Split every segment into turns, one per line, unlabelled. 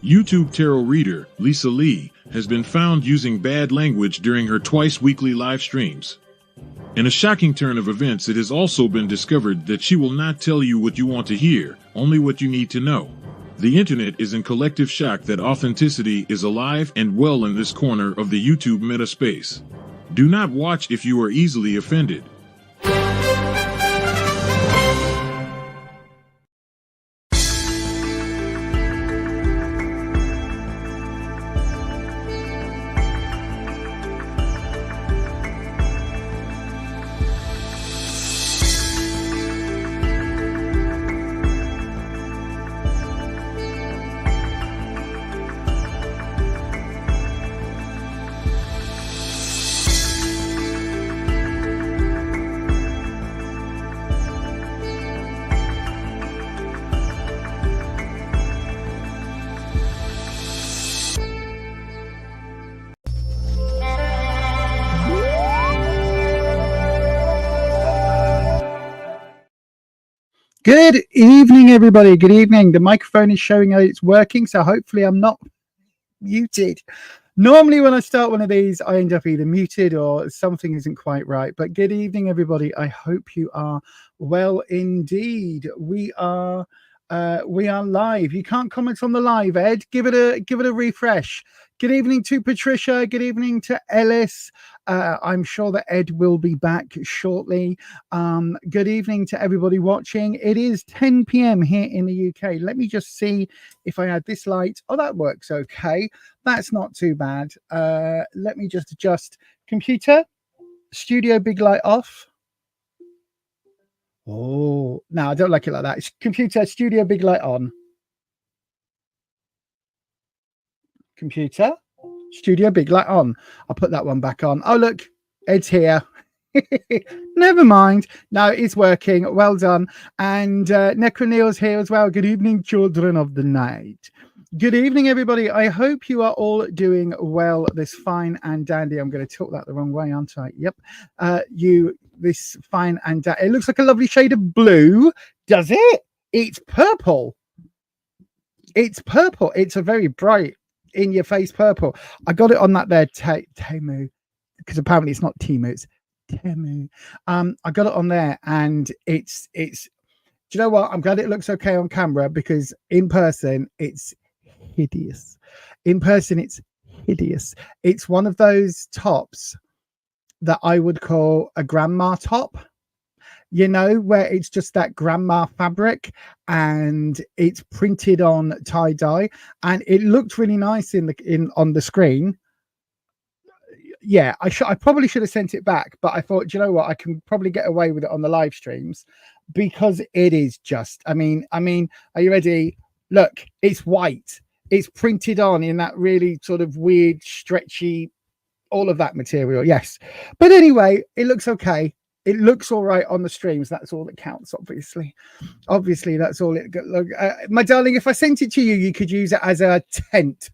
YouTube tarot reader Lisa Lee has been found using bad language during her twice-weekly live streams. In a shocking turn of events, it has also been discovered that she will not tell you what you want to hear, only what you need to know. The internet is in collective shock that authenticity is alive and well in this corner of the YouTube meta space. Do not watch if you are easily offended.
Good evening, everybody. Good evening. The microphone is showing that it's working, so hopefully I'm not muted. Normally when I start one of these, I end up either muted or something isn't quite right. But good evening, everybody. I hope you are well indeed. We are live. You can't comment on the live, Ed. Give it a refresh. Good evening to Patricia. Good evening to Ellis. I'm sure that Ed will be back shortly. Good evening to everybody watching. It is 10 p.m. here in the UK. Let me just see if I add this light. Oh, that works okay. That's not too bad. Let me just adjust. Computer, studio big light off. Oh, no, I don't like it like that. Computer, studio big light on. Computer, studio big light on. I'll put that one back on. Oh, look, Ed's here. Never mind. No, it's working. Well done. And Necroneil's here as well. Good evening, children of the night. Good evening, everybody. I hope you are all doing well this fine and dandy. I'm going to tilt that the wrong way, aren't I? Yep. This fine and dandy. It looks like a lovely shade of blue. Does it? It's purple. It's purple. It's a very bright, in your face purple. I got it on that there Temu, because apparently it's not Temu, it's Temu. I got it on there, and it's do you know what? I'm glad it looks okay on camera, because in person it's hideous. In person it's hideous. It's one of those tops that I would call a grandma top. You know, where it's just that grandma fabric and it's printed on tie-dye, and it looked really nice on the screen. Yeah, I probably should have sent it back, but I thought, you know what, I can probably get away with it on the live streams, because it is just, I mean, are you ready? Look, it's white. It's printed on in that really sort of weird, stretchy, all of that material. Yes. But anyway, it looks okay. It looks all right on the streams. That's all that counts, obviously. Obviously, that's all it... Look, my darling, if I sent it to you, you could use it as a tent.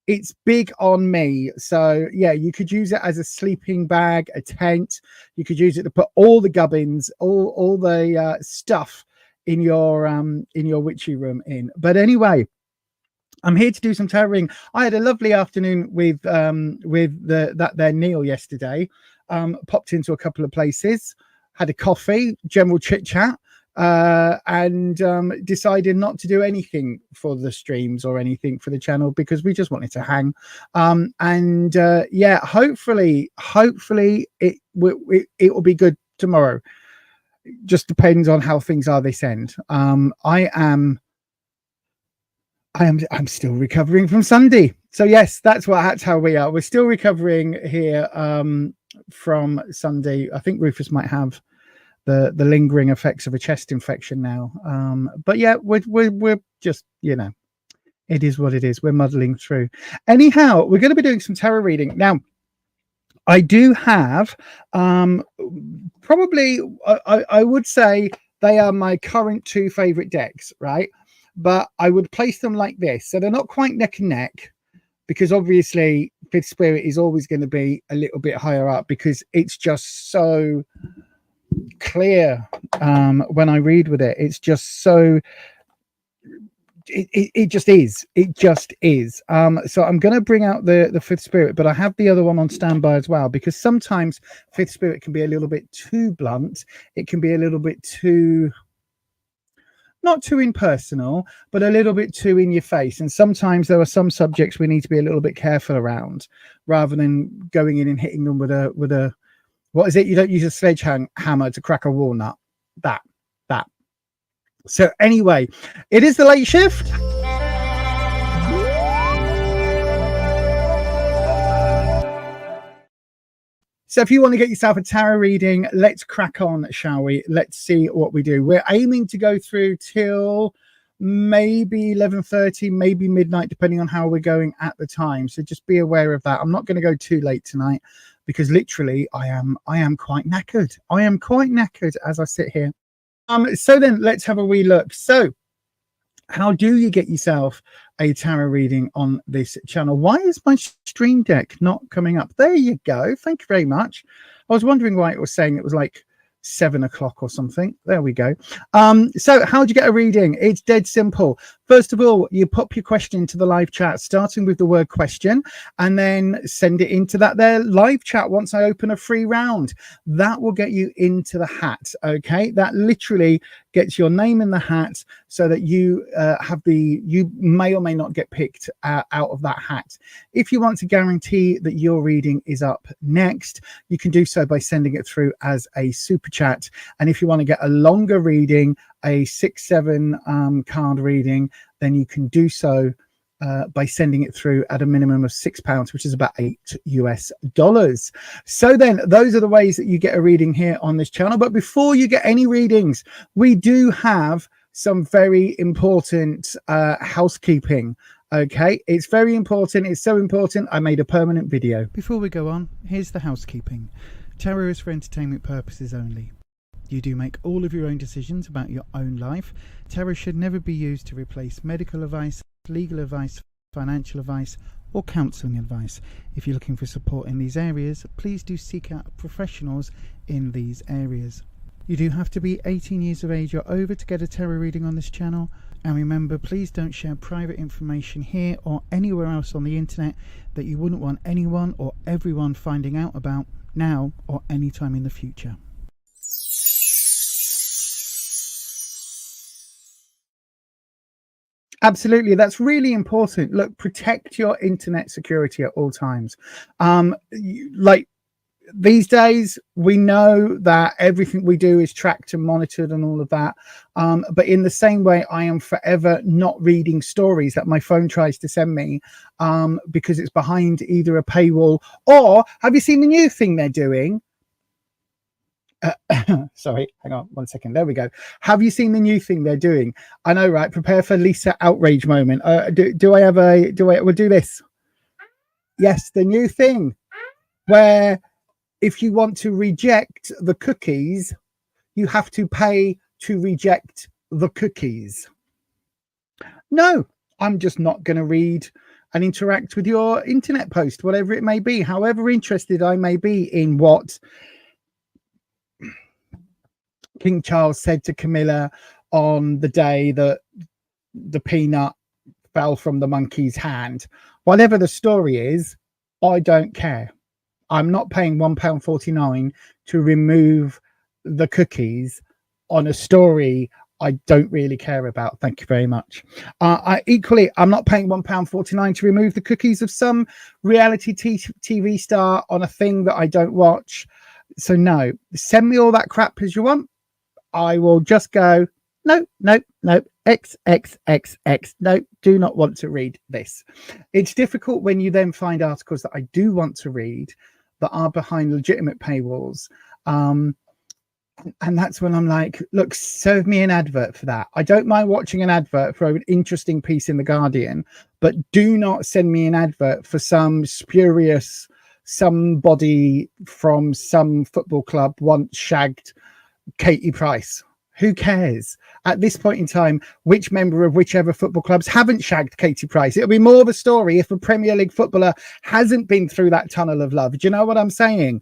It's big on me. So, yeah, you could use it as a sleeping bag, a tent. You could use it to put all the gubbins, all the stuff in your witchy room in. But anyway, I'm here to do some tarot. I had a lovely afternoon with that there Neil yesterday. Popped into a couple of places, had a coffee, general chit chat, and decided not to do anything for the streams or anything for the channel, because we just wanted to hang. Yeah, hopefully it will be good tomorrow. Just depends on how things are this end. I'm still recovering from Sunday. So yes, that's how we are. We're still recovering here from Sunday. I think Rufus might have the lingering effects of a chest infection now. But yeah, we're just, you know, it is what it is. We're muddling through. Anyhow, we're going to be doing some tarot reading. Now, I do have probably, I would say they are my current two favorite decks, right? But I would place them like this. So they're not quite neck and neck, because obviously Fifth Spirit is always going to be a little bit higher up, because it's just so clear when I read with it. It's just so it just is. It just is. So I'm going to bring out the fifth spirit, but I have the other one on standby as well, because sometimes fifth spirit can be a little bit too blunt. It can be a little bit too, not too impersonal, but a little bit too in your face. And sometimes there are some subjects we need to be a little bit careful around, rather than going in and hitting them with a what is it? You don't use a sledgehammer to crack a walnut. That. So anyway, it is the late shift. So if you want to get yourself a tarot reading, let's crack on, shall we? Let's see what we do. We're aiming to go through till maybe 11:30, maybe midnight, depending on how we're going at the time. So just be aware of that. I'm not going to go too late tonight, because literally I am quite knackered. I am quite knackered as I sit here. So then let's have a wee look. So how do you get yourself a tarot reading on this channel? Why is my stream deck not coming up? There you go. Thank you very much. I was wondering why it was saying it was like 7 o'clock or something. There we go. So how do you get a reading? It's dead simple. First of all, you pop your question into the live chat, starting with the word question, and then send it into that there live chat. Once I open a free round, that will get you into the hat. Okay, that literally gets your name in the hat, so that you you may or may not get picked out of that hat. If you want to guarantee that your reading is up next, you can do so by sending it through as a super chat. And if you want to get a longer reading, a 6-7 card reading, then you can do so by sending it through at a minimum of £6, which is about $8. So then those are the ways that you get a reading here on this channel. But before you get any readings, we do have some very important housekeeping. Okay, it's very important. It's so important, I made a permanent video. Before we go on, here's the housekeeping. Tarot is for entertainment purposes only. You do make all of your own decisions about your own life. Tarot should never be used to replace medical advice, legal advice, financial advice, or counselling advice. If you're looking for support in these areas, please do seek out professionals in these areas. You do have to be 18 years of age or over to get a tarot reading on this channel. And remember, please don't share private information here or anywhere else on the internet that you wouldn't want anyone or everyone finding out about now or any time in the future. Absolutely, that's really important. Look, protect your internet security at all times. Like these days, we know that everything we do is tracked and monitored and all of that. But in the same way, I am forever not reading stories that my phone tries to send me because it's behind either a paywall or, have you seen the new thing they're doing? Sorry, hang on 1 second. There we go. Have you seen the new thing they're doing? I know, right? Prepare for Lisa outrage moment. We'll do this. Yes, the new thing where if you want to reject the cookies, you have to pay to reject the cookies. No, I'm just not going to read and interact with your internet post, whatever it may be, however interested I may be in what King Charles said to Camilla on the day that the peanut fell from the monkey's hand. Whatever the story is, I don't care. I'm not paying £1.49 to remove the cookies on a story I don't really care about. Thank you very much. I'm not paying £1.49 to remove the cookies of some reality TV star on a thing that I don't watch. So no, send me all that crap as you want. I will just go, no, XXXX. No, do not want to read this. It's difficult when you then find articles that I do want to read that are behind legitimate paywalls. And that's when I'm like, look, serve me an advert for that. I don't mind watching an advert for an interesting piece in The Guardian, but do not send me an advert for some spurious somebody from some football club once shagged Katie Price. Who cares at this point in time which member of whichever football clubs haven't shagged Katie Price? It'll be more of a story if a Premier League footballer hasn't been through that tunnel of love. Do you know what I'm saying?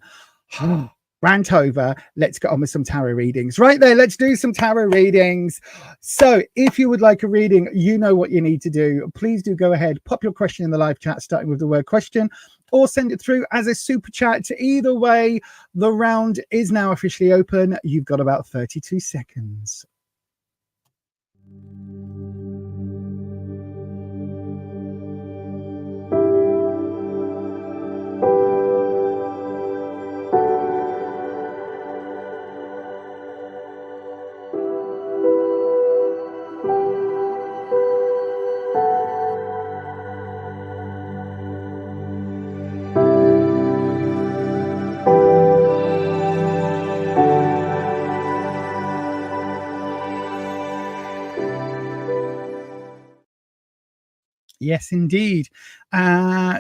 rant over. Let's get on with some tarot readings. Right there, let's do some tarot readings. So if you would like a reading, you know what you need to do. Please do go ahead, pop your question in the live chat, starting with the word question, or send it through as a super chat. Either way, the round is now officially open. You've got about 32 seconds. Yes, indeed. Oh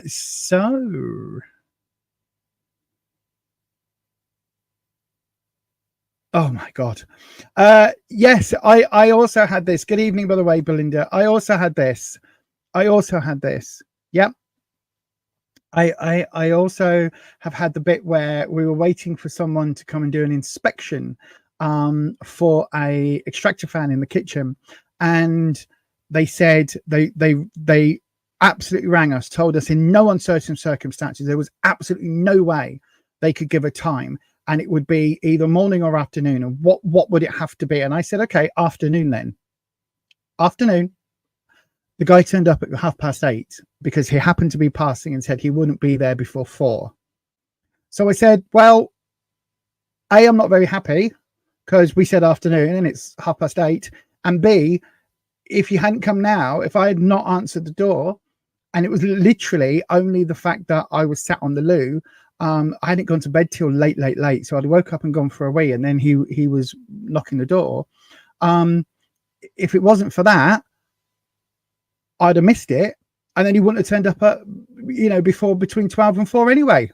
my God. Yes, I also had this. Good evening, by the way, Belinda. I also had this. Yep. I also have had the bit where we were waiting for someone to come and do an inspection for a extractor fan in the kitchen, and they said they absolutely rang us, told us in no uncertain circumstances there was absolutely no way they could give a time, and it would be either morning or afternoon. And what would it have to be? And I said, okay, afternoon then. Afternoon. The guy turned up at 8:30 because he happened to be passing and said he wouldn't be there before 4. So I said, well, A, I'm not very happy because we said afternoon and it's 8:30. And B, if you hadn't come now, if I had not answered the door, and it was literally only the fact that I was sat on the loo, I hadn't gone to bed till late. So I'd woke up and gone for a wee, and then he was knocking the door. If it wasn't for that, I'd have missed it, and then he wouldn't have turned up at, before between 12 and 4 anyway.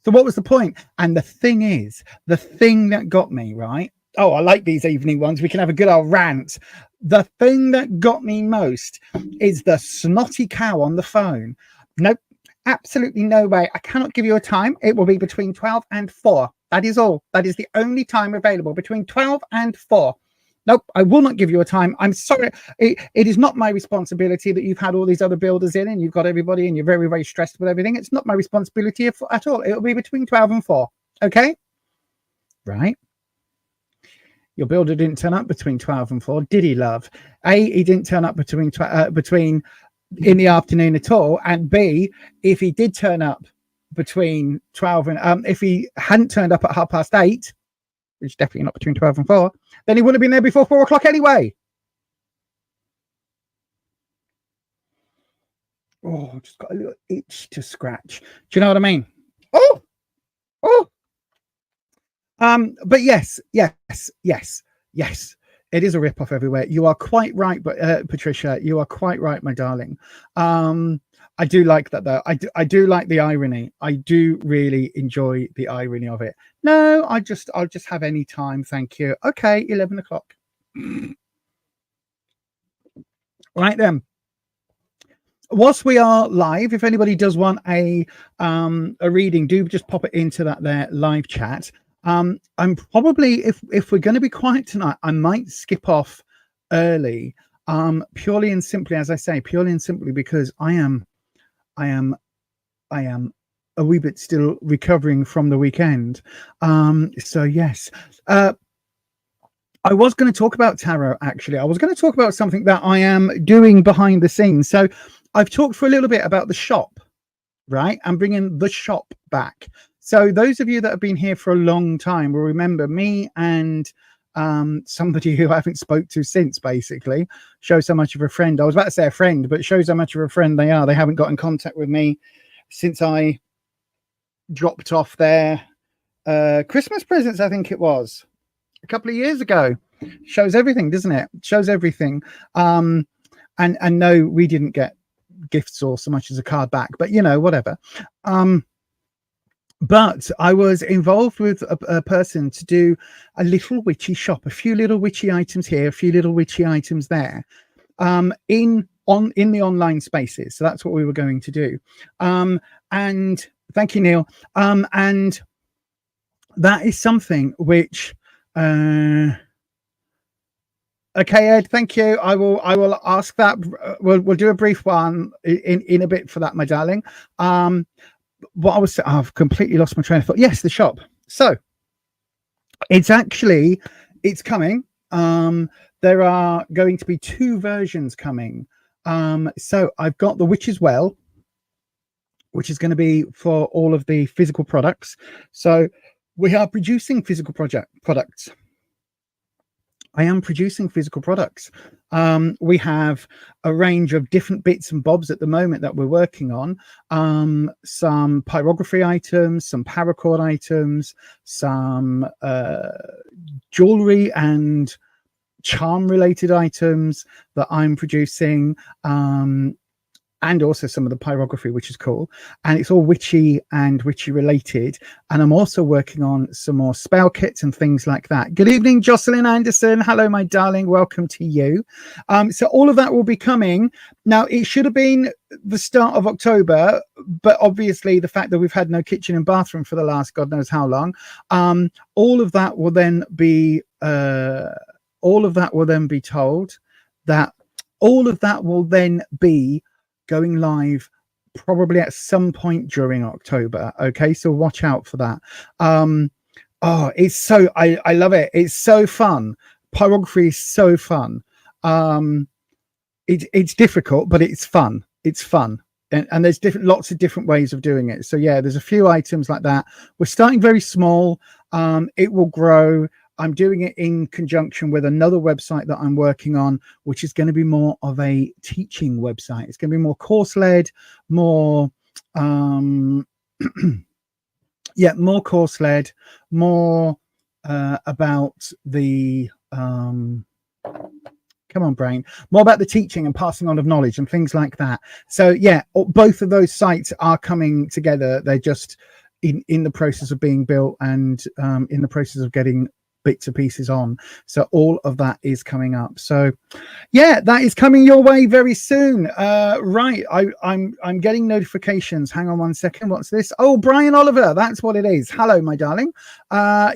So what was the point? And the thing is, the thing that got me, right? Oh, I like these evening ones. We can have a good old rant. The thing that got me most is the snotty cow on the phone. Nope, absolutely no way. I cannot give you a time. It will be between 12 and 4. That is all. That is the only time available, between 12 and 4. Nope, I will not give you a time. I'm sorry. It is not my responsibility that you've had all these other builders in and you've got everybody and you're very, very stressed with everything. It's not my responsibility at all. It'll be between 12 and 4. Okay? Right. Your builder didn't turn up between 12 and 4, did he, love? A, he didn't turn up between in the afternoon at all. And B, if he did turn up between 12 and if he hadn't turned up at 8:30, which is definitely not between 12 and 4, then he wouldn't have been there before 4 o'clock anyway. Oh, I've just got a little itch to scratch. Do you know what I mean? Oh. But yes. It is a rip-off everywhere. You are quite right, but Patricia, you are quite right, my darling. I do like that though. I do like the irony. I do really enjoy the irony of it. No, I'll just have any time, thank you. Okay, 11 o'clock. Right then. Whilst we are live, if anybody does want a reading, do just pop it into that there live chat. I'm probably, if we're going to be quiet tonight, I might skip off early, purely and simply, as I say, because I am a wee bit still recovering from the weekend. So yes, I was going to talk about tarot. Actually, I was going to talk about something that I am doing behind the scenes. So I've talked for a little bit about the shop, right? I'm bringing the shop back. So those of you that have been here for a long time will remember me and somebody who I haven't spoke to since, basically. Shows how much of a friend. I was about to say a friend, but shows how much of a friend they are. They haven't got in contact with me since I dropped off their Christmas presents, I think it was a couple of years ago. Shows everything, doesn't it? Shows everything. And no, we didn't get gifts or so much as a card back, but whatever. But I was involved with a person to do a little witchy shop, a few little witchy items here, a few little witchy items there, in the online spaces. So that's what we were going to do. And thank you, Neil. And that is something which okay, Ed, thank you. I will ask that. We'll do a brief one in a bit for that, my darling. What I was saying, I've completely lost my train of thought. Yes, the shop. So it's coming. There are going to be 2 versions coming. So I've got the Witch's Well, which is going to be for all of the physical products. So we are producing physical products. I am producing physical products. We have a range of different bits and bobs at the moment that we're working on. Some pyrography items, some paracord items, some jewelry and charm related items that I'm producing. And also some of the pyrography, which is cool. And it's all witchy and witchy related. And I'm also working on some more spell kits and things like that. Good evening, Jocelyn Anderson. Hello, my darling. Welcome to you. So all of that will be coming. Now, it should have been the start of October, but obviously the fact that we've had no kitchen and bathroom for the last God knows how long, all of that will then be told that all of that will then be going live probably at some point during October. Okay, so watch out for that. It's so I love it. It's so fun. Pyrography is so fun. It's difficult, but it's fun. It's fun. And there's lots of different ways of doing it. So yeah, there's a few items like that. We're starting very small. It will grow. I'm doing it in conjunction with another website that I'm working on, which is going to be more of a teaching website. It's going to be more course-led, more, more course-led, more about the, come on, brain, more about the teaching and passing on of knowledge and things like that. So yeah, both of those sites are coming together. They're just in the process of being built and in the process of getting bits and pieces on. So all of that is coming up. So yeah, that is coming your way very soon. Right, I'm getting notifications. Hang on one second. What's this? Oh, Brian Oliver, that's what it is. Hello, my darling.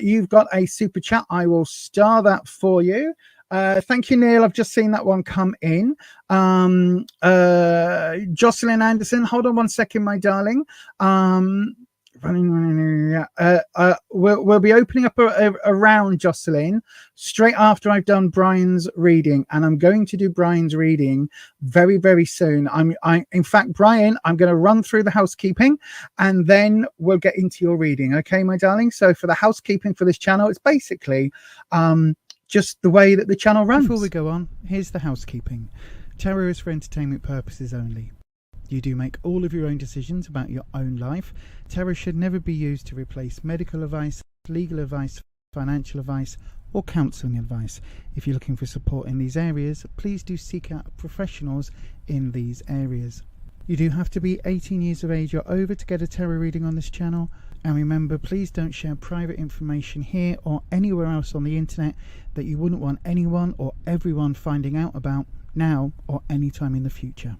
You've got a super chat. I will star that for you. Thank you, Neil. I've just seen that one come in. Jocelyn Anderson, hold on one second, my darling. We'll be opening up a round, Jocelyn, straight after I've done Brian's reading, and I'm going to do Brian's reading very, very soon. In fact, Brian, I'm going to run through the housekeeping, and then we'll get into your reading. Okay, my darling. So for the housekeeping for this channel, it's basically just the way that the channel runs. Before we go on, here's the housekeeping. Tarot is for entertainment purposes only. You do make all of your own decisions about your own life. Tarot should never be used to replace medical advice, legal advice, financial advice, or counselling advice. If you're looking for support in these areas, please do seek out professionals in these areas. You do have to be 18 years of age or over to get a tarot reading on this channel. And remember, please don't share private information here or anywhere else on the internet that you wouldn't want anyone or everyone finding out about now or anytime in the future.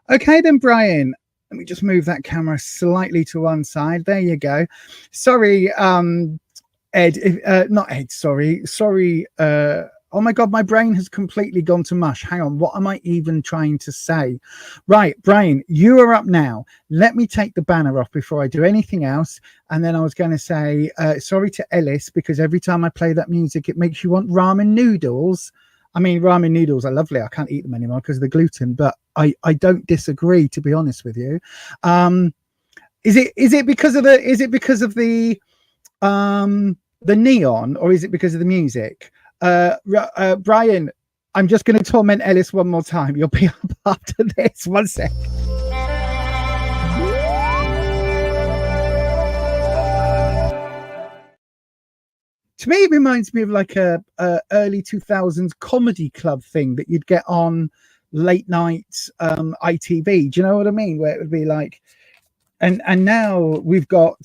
Okay then, Brian, let me just move that camera slightly to one side. There you go. Sorry, Ed, not Ed, sorry. Oh my God, my brain has completely gone to mush. Hang on, what am I even trying to say? Right, Brian, you are up now. Let me take the banner off before I do anything else. And then I was going to say, sorry to Ellis, because every time I play that music, it makes you want ramen noodles. I mean, ramen noodles are lovely. I can't eat them anymore because of the gluten, but I don't disagree, to be honest with you. Is it because of the neon, or is it because of the music? Brian, I'm just going to torment Ellis one more time. You'll be up after this. One sec. To me, it reminds me of like a early 2000s comedy club thing that you'd get on late night ITV. Do you know what I mean? Where it would be like, and now we've got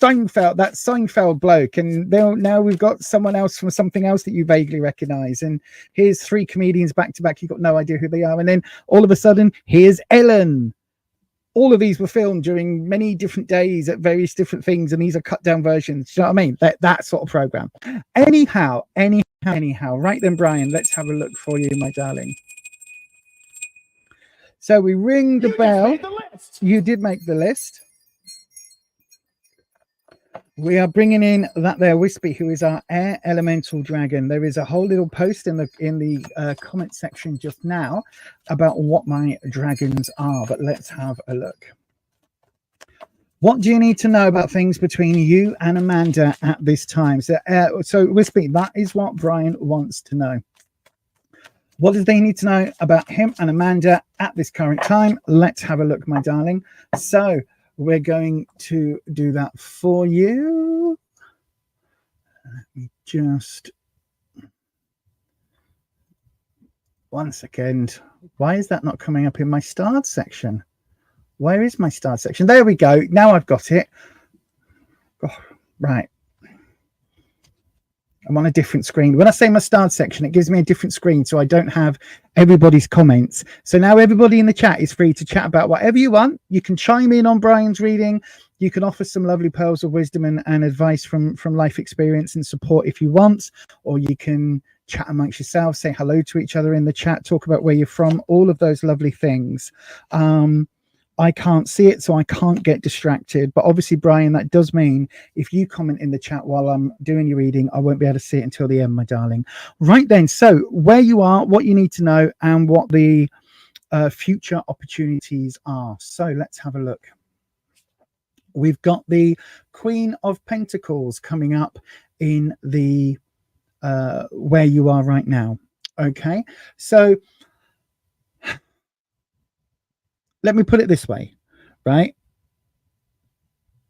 Seinfeld bloke, and now we've got someone else from something else that you vaguely recognize, and here's 3 comedians back to back. You've got no idea who they are, and then all of a sudden here's Ellen. All of these were filmed during many different days at various different things, and these are cut down versions. Do you know what I mean? That sort of program. Anyhow, right then, Brian, let's have a look for you, my darling. So we ring the bell. You did make the list. We are bringing in that there Wispy, who is our air elemental dragon. There is a whole little post in the comment section just now about what my dragons are, but let's have a look. What do you need to know about things between you and Amanda at this time? So Wispy, that is what Brian wants to know. What do they need to know about him and Amanda at this current time? Let's have a look, my darling. So we're going to do that for you. Let me just... 1 second. Why is that not coming up in my starred section? Where is my starred section? There we go. Now I've got it. Oh, right. I'm on a different screen. When I say my starred section, it gives me a different screen, so I don't have everybody's comments. So now everybody in the chat is free to chat about whatever you want. You can chime in on Brian's reading. You can offer some lovely pearls of wisdom and advice from life experience and support if you want, or you can chat amongst yourselves, say hello to each other in the chat, talk about where you're from, all of those lovely things. I can't see it, so I can't get distracted. But obviously, Brian, that does mean if you comment in the chat while I'm doing your reading, I won't be able to see it until the end, my darling. Right then, so where you are, what you need to know, and what the future opportunities are. So let's have a look. We've got the Queen of Pentacles coming up in the where you are right now. Okay, so let me put it this way, right?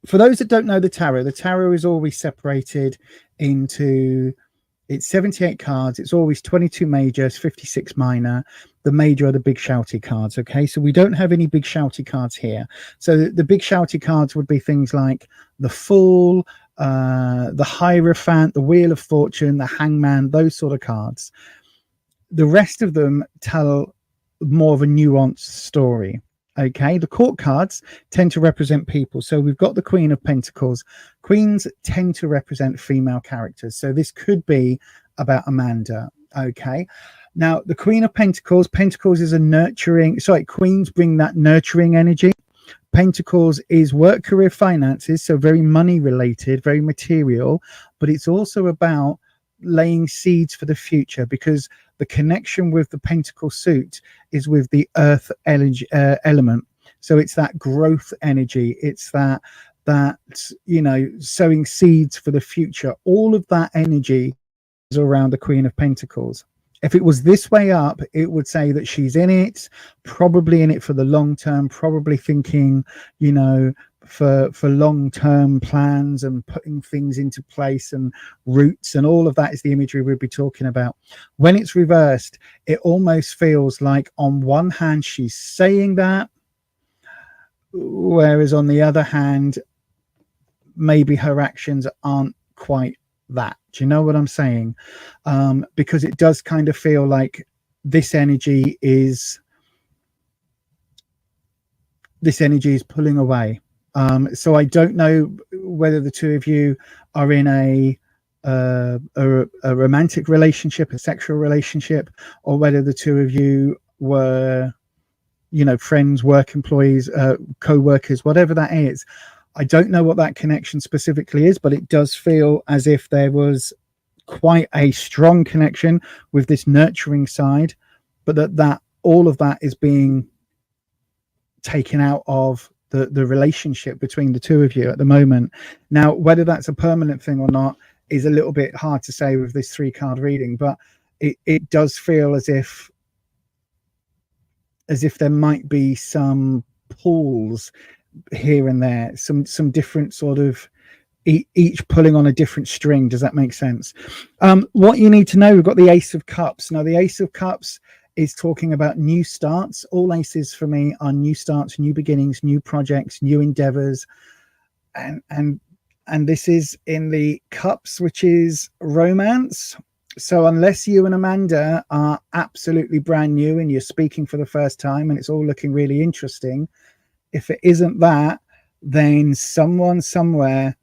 For those that don't know the tarot is always separated into, it's 78 cards. It's always 22 majors, 56 minor. The major are the big shouty cards, okay? So we don't have any big shouty cards here. So the big shouty cards would be things like the Fool, the Hierophant, the Wheel of Fortune, the Hangman, those sort of cards. The rest of them tell more of a nuanced story. Okay, the court cards tend to represent people. So we've got the Queen of Pentacles. Queens tend to represent female characters. So this could be about Amanda. Okay, now the Queen of Pentacles, Pentacles is a nurturing, sorry, Queens bring that nurturing energy. Pentacles is work, career, finances, so very money related, very material, but it's also about laying seeds for the future, because the connection with the pentacle suit is with the earth element. So it's that growth energy. It's that, you know, sowing seeds for the future. All of that energy is around the Queen of Pentacles. If it was this way up, it would say that she's in it, probably in it for the long term, probably thinking, you know, for long-term plans and putting things into place and roots, and all of that is the imagery we'll be talking about. When it's reversed, it almost feels like on one hand she's saying that, whereas on the other hand maybe her actions aren't quite that. Do you know what I'm saying? Because it does kind of feel like this energy is pulling away. So I don't know whether the two of you are in a romantic relationship, a sexual relationship, or whether the two of you were, you know, friends, work employees, co-workers, whatever that is. I don't know what that connection specifically is, but it does feel as if there was quite a strong connection with this nurturing side, but that all of that is being taken out of the relationship between the two of you at the moment. Now, whether that's a permanent thing or not is a little bit hard to say with this 3-card reading, but it does feel as if there might be some pulls here and there, some different sort of each pulling on a different string. Does that make sense? What you need to know, we've got the Ace of Cups. Now the Ace of Cups is talking about new starts. All aces for me are new starts, new beginnings, new projects, new endeavors, and and this is in the cups, which is romance. So unless you and Amanda are absolutely brand new and you're speaking for the first time and it's all looking really interesting, if it isn't that, then someone somewhere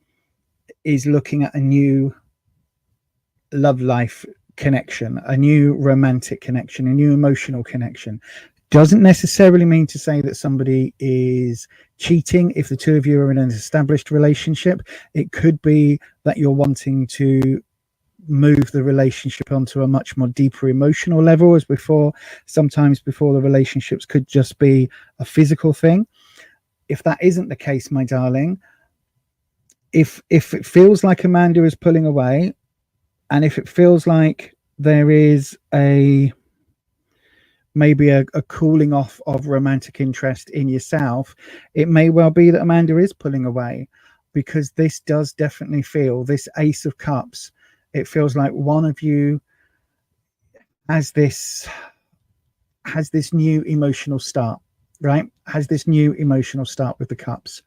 is looking at a new love life connection, a new romantic connection, a new emotional connection. Doesn't necessarily mean to say that somebody is cheating if the two of you are in an established relationship. It could be that you're wanting to move the relationship onto a much more deeper emotional level as before. Sometimes before, the relationships could just be a physical thing. If that isn't the case, my darling, if it feels like Amanda is pulling away, and if it feels like there is maybe a cooling off of romantic interest in yourself, it may well be that Amanda is pulling away, because this does definitely feel, this Ace of Cups, it feels like one of you has this new emotional start, right? Has this new emotional start with the cups.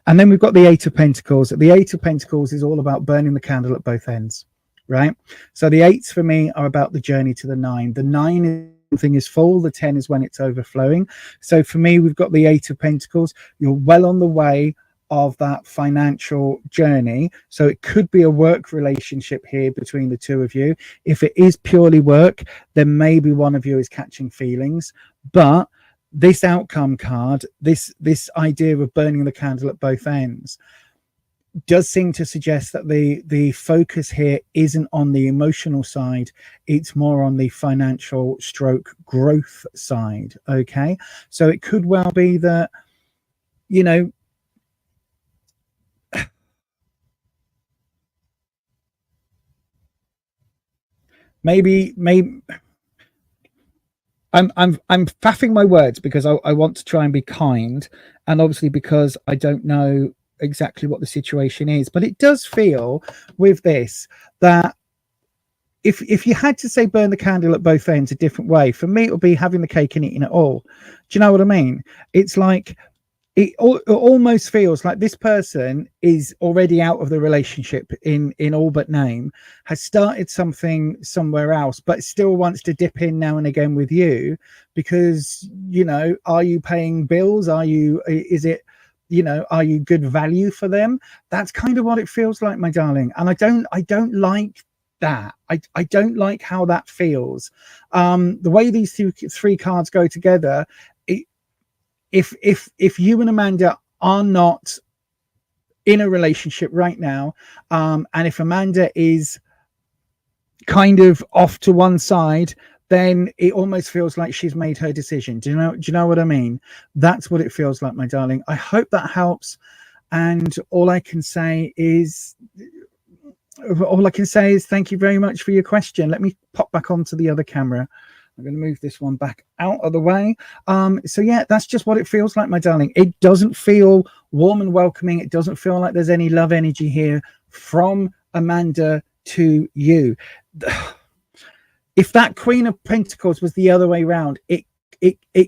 And then we've got the Eight of Pentacles. The Eight of Pentacles is all about burning the candle at both ends, right? So the eights for me are about the journey to the nine. The nine thing is full, the 10 is when it's overflowing. So for me, we've got the Eight of Pentacles. You're well on the way of that financial journey. So it could be a work relationship here between the two of you. If it is purely work, then maybe one of you is catching feelings. But this outcome card, this idea of burning the candle at both ends, does seem to suggest that the focus here isn't on the emotional side, it's more on the financial stroke growth side. Okay, so it could well be that, you know, maybe I'm faffing my words because I want to try and be kind, and obviously because I don't know exactly what the situation is, but it does feel with this that if you had to say burn the candle at both ends a different way, for me it would be having the cake and eating it all. Do you know what I mean? It's like it almost feels like this person is already out of the relationship in all but name, has started something somewhere else, but still wants to dip in now and again with you because, you know, are you paying bills? Are you good value for them? That's kind of what it feels like, my darling. And I don't like that. I don't like how that feels. The way these three cards go together, if you and Amanda are not in a relationship right now, and if Amanda is kind of off to one side, then it almost feels like she's made her decision. Do you know what I mean? That's what it feels like, my darling. I hope that helps. And all I can say is thank you very much for your question. Let me pop back onto the other camera. I'm going to move this one back out of the way. So yeah, that's just what it feels like, my darling. It doesn't feel warm and welcoming. It doesn't feel like there's any love energy here from Amanda to you. If that Queen of Pentacles was the other way around, it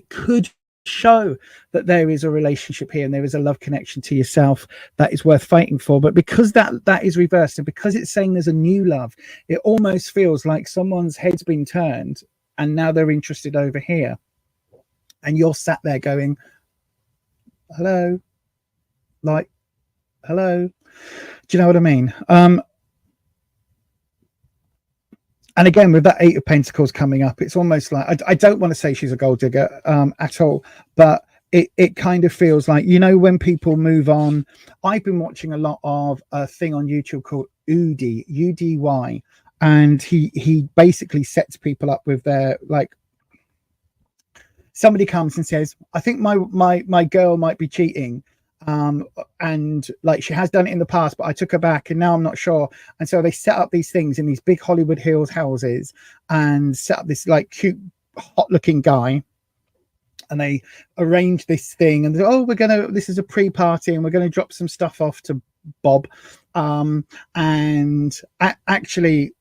could show that there is a relationship here and there is a love connection to yourself that is worth fighting for. But because that is reversed, and because it's saying there's a new love, it almost feels like someone's head's been turned and now they're interested over here, and you're sat there going, hello, like, hello. Do you know what I mean? And again, with that Eight of Pentacles coming up, it's almost like, I don't want to say she's a gold digger at all, but it kind of feels like, you know, when people move on. I've been watching a lot of a thing on YouTube called Udy, UDY, and he basically sets people up with their, like, somebody comes and says, I think my girl might be cheating, and like she has done it in the past, but I took her back and now I'm not sure. And so they set up these things in these big Hollywood Hills houses and set up this like cute hot looking guy, and they arrange this thing and oh, this is a pre-party and we're gonna drop some stuff off to Bob, and actually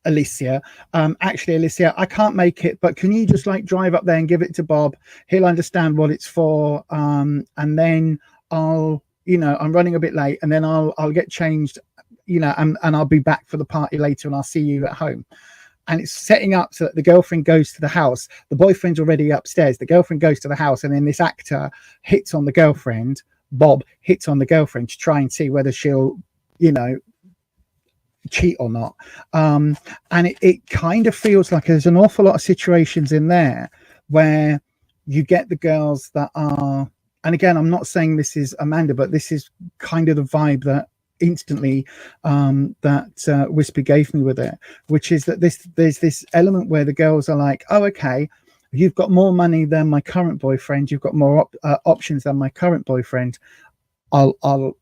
Alicia, I can't make it, but can you just like drive up there and give it to Bob? He'll understand what it's for, and then I'll I'm running a bit late, and then I'll get changed, and I'll be back for the party later, and I'll see you at home. And it's setting up so that the girlfriend goes to the house. The boyfriend's already upstairs. The girlfriend goes to the house, and then this actor hits on the girlfriend. Bob hits on the girlfriend to try and see whether she'll, cheat or not. And it kind of feels like there's an awful lot of situations in there where you get the girls that are, and again, I'm not saying this is Amanda, but this is kind of the vibe that instantly that Wispy gave me with it, which is that there's this element where the girls are like, oh, okay, you've got more money than my current boyfriend, you've got more options than my current boyfriend. I'll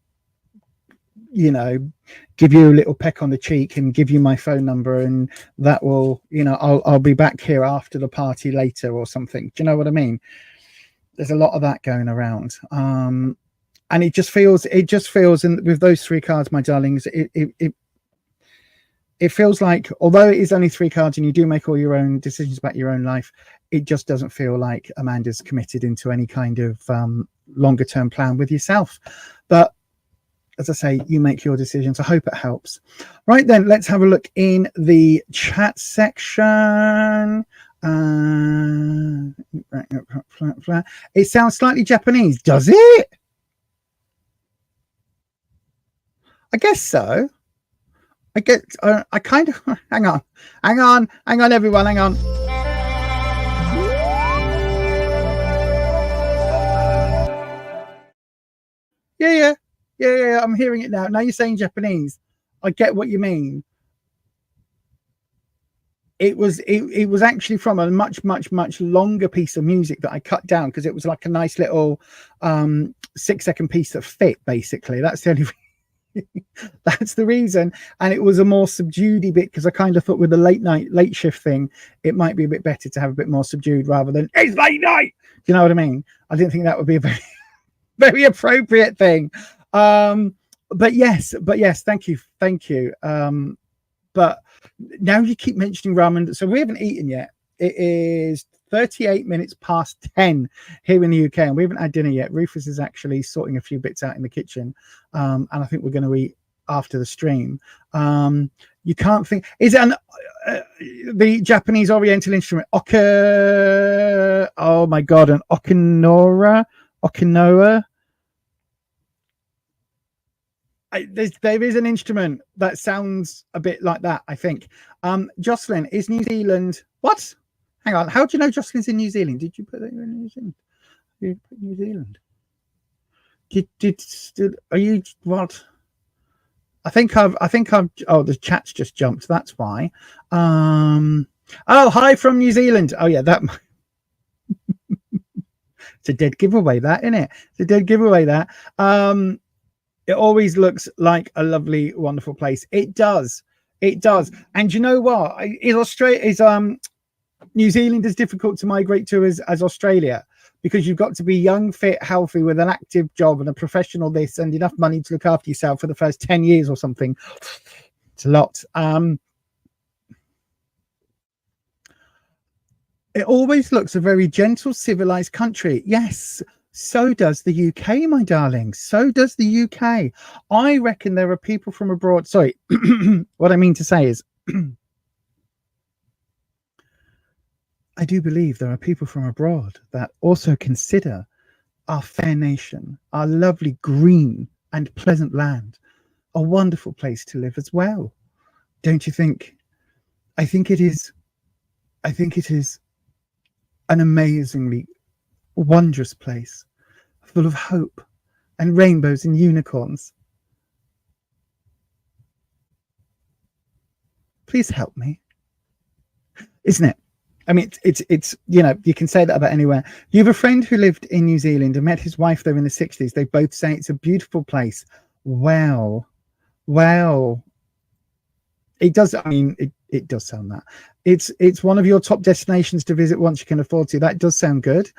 give you a little peck on the cheek and give you my phone number, and that will, I'll be back here after the party later or something. Do you know what I mean? There's a lot of that going around. And it just feels, and with those 3 cards, my darlings, it feels like, although it is only 3 cards and you do make all your own decisions about your own life, it just doesn't feel like Amanda's committed into any kind of longer term plan with yourself. But as I say, you make your decisions. I hope it helps. Right then, let's have a look in the chat section. It sounds slightly Japanese, does it? I guess so. I kind of, hang on, everyone, hang on. Yeah, I'm hearing it now. Now you're saying Japanese. I get what you mean. It was actually from a much longer piece of music that I cut down because it was like a nice little 6-second piece that fit, basically. That's the only that's the reason. And it was a more subdued bit because I kind of thought with the late shift thing, it might be a bit better to have a bit more subdued rather than it's late night. Do you know what I mean? I didn't think that would be a very very appropriate thing. But yes, thank you. But now you keep mentioning ramen, so we haven't eaten yet. It is 38 minutes past 10 here in the UK, and we haven't had dinner yet. Rufus is actually sorting a few bits out in the kitchen, and I think we're going to eat after the stream. You can't think, is it the Japanese Oriental instrument oh my god, an okinoa? There is an instrument that sounds a bit like that, I think. Jocelyn, is New Zealand what? Hang on, how do you know Jocelyn's in New Zealand? Did you put that in New Zealand? You put New Zealand? Are you what? I think I've oh, the chat's just jumped, that's why. Oh, hi from New Zealand. Oh yeah, that it's a dead giveaway, that, isn't it? It's a dead giveaway, that. It always looks like a lovely, wonderful place. It does. And you know what? Is New Zealand as difficult to migrate to as Australia? Because you've got to be young, fit, healthy, with an active job and a professional this and enough money to look after yourself for the first 10 years or something. It's a lot. It always looks a very gentle, civilized country. Yes. So does the UK, my darling. So does the UK. I reckon there are people from abroad. Sorry, what I mean to say is I do believe there are people from abroad that also consider our fair nation, our lovely green and pleasant land, a wonderful place to live as well. Don't you think? I think it is an amazingly wondrous place, full of hope and rainbows and unicorns. Please help me. Isn't it? I mean, it's you can say that about anywhere. You have a friend who lived in New Zealand and met his wife there in the 60s. They both say it's a beautiful place. Well, it does. I mean, it does sound that. It's one of your top destinations to visit once you can afford to. That does sound good.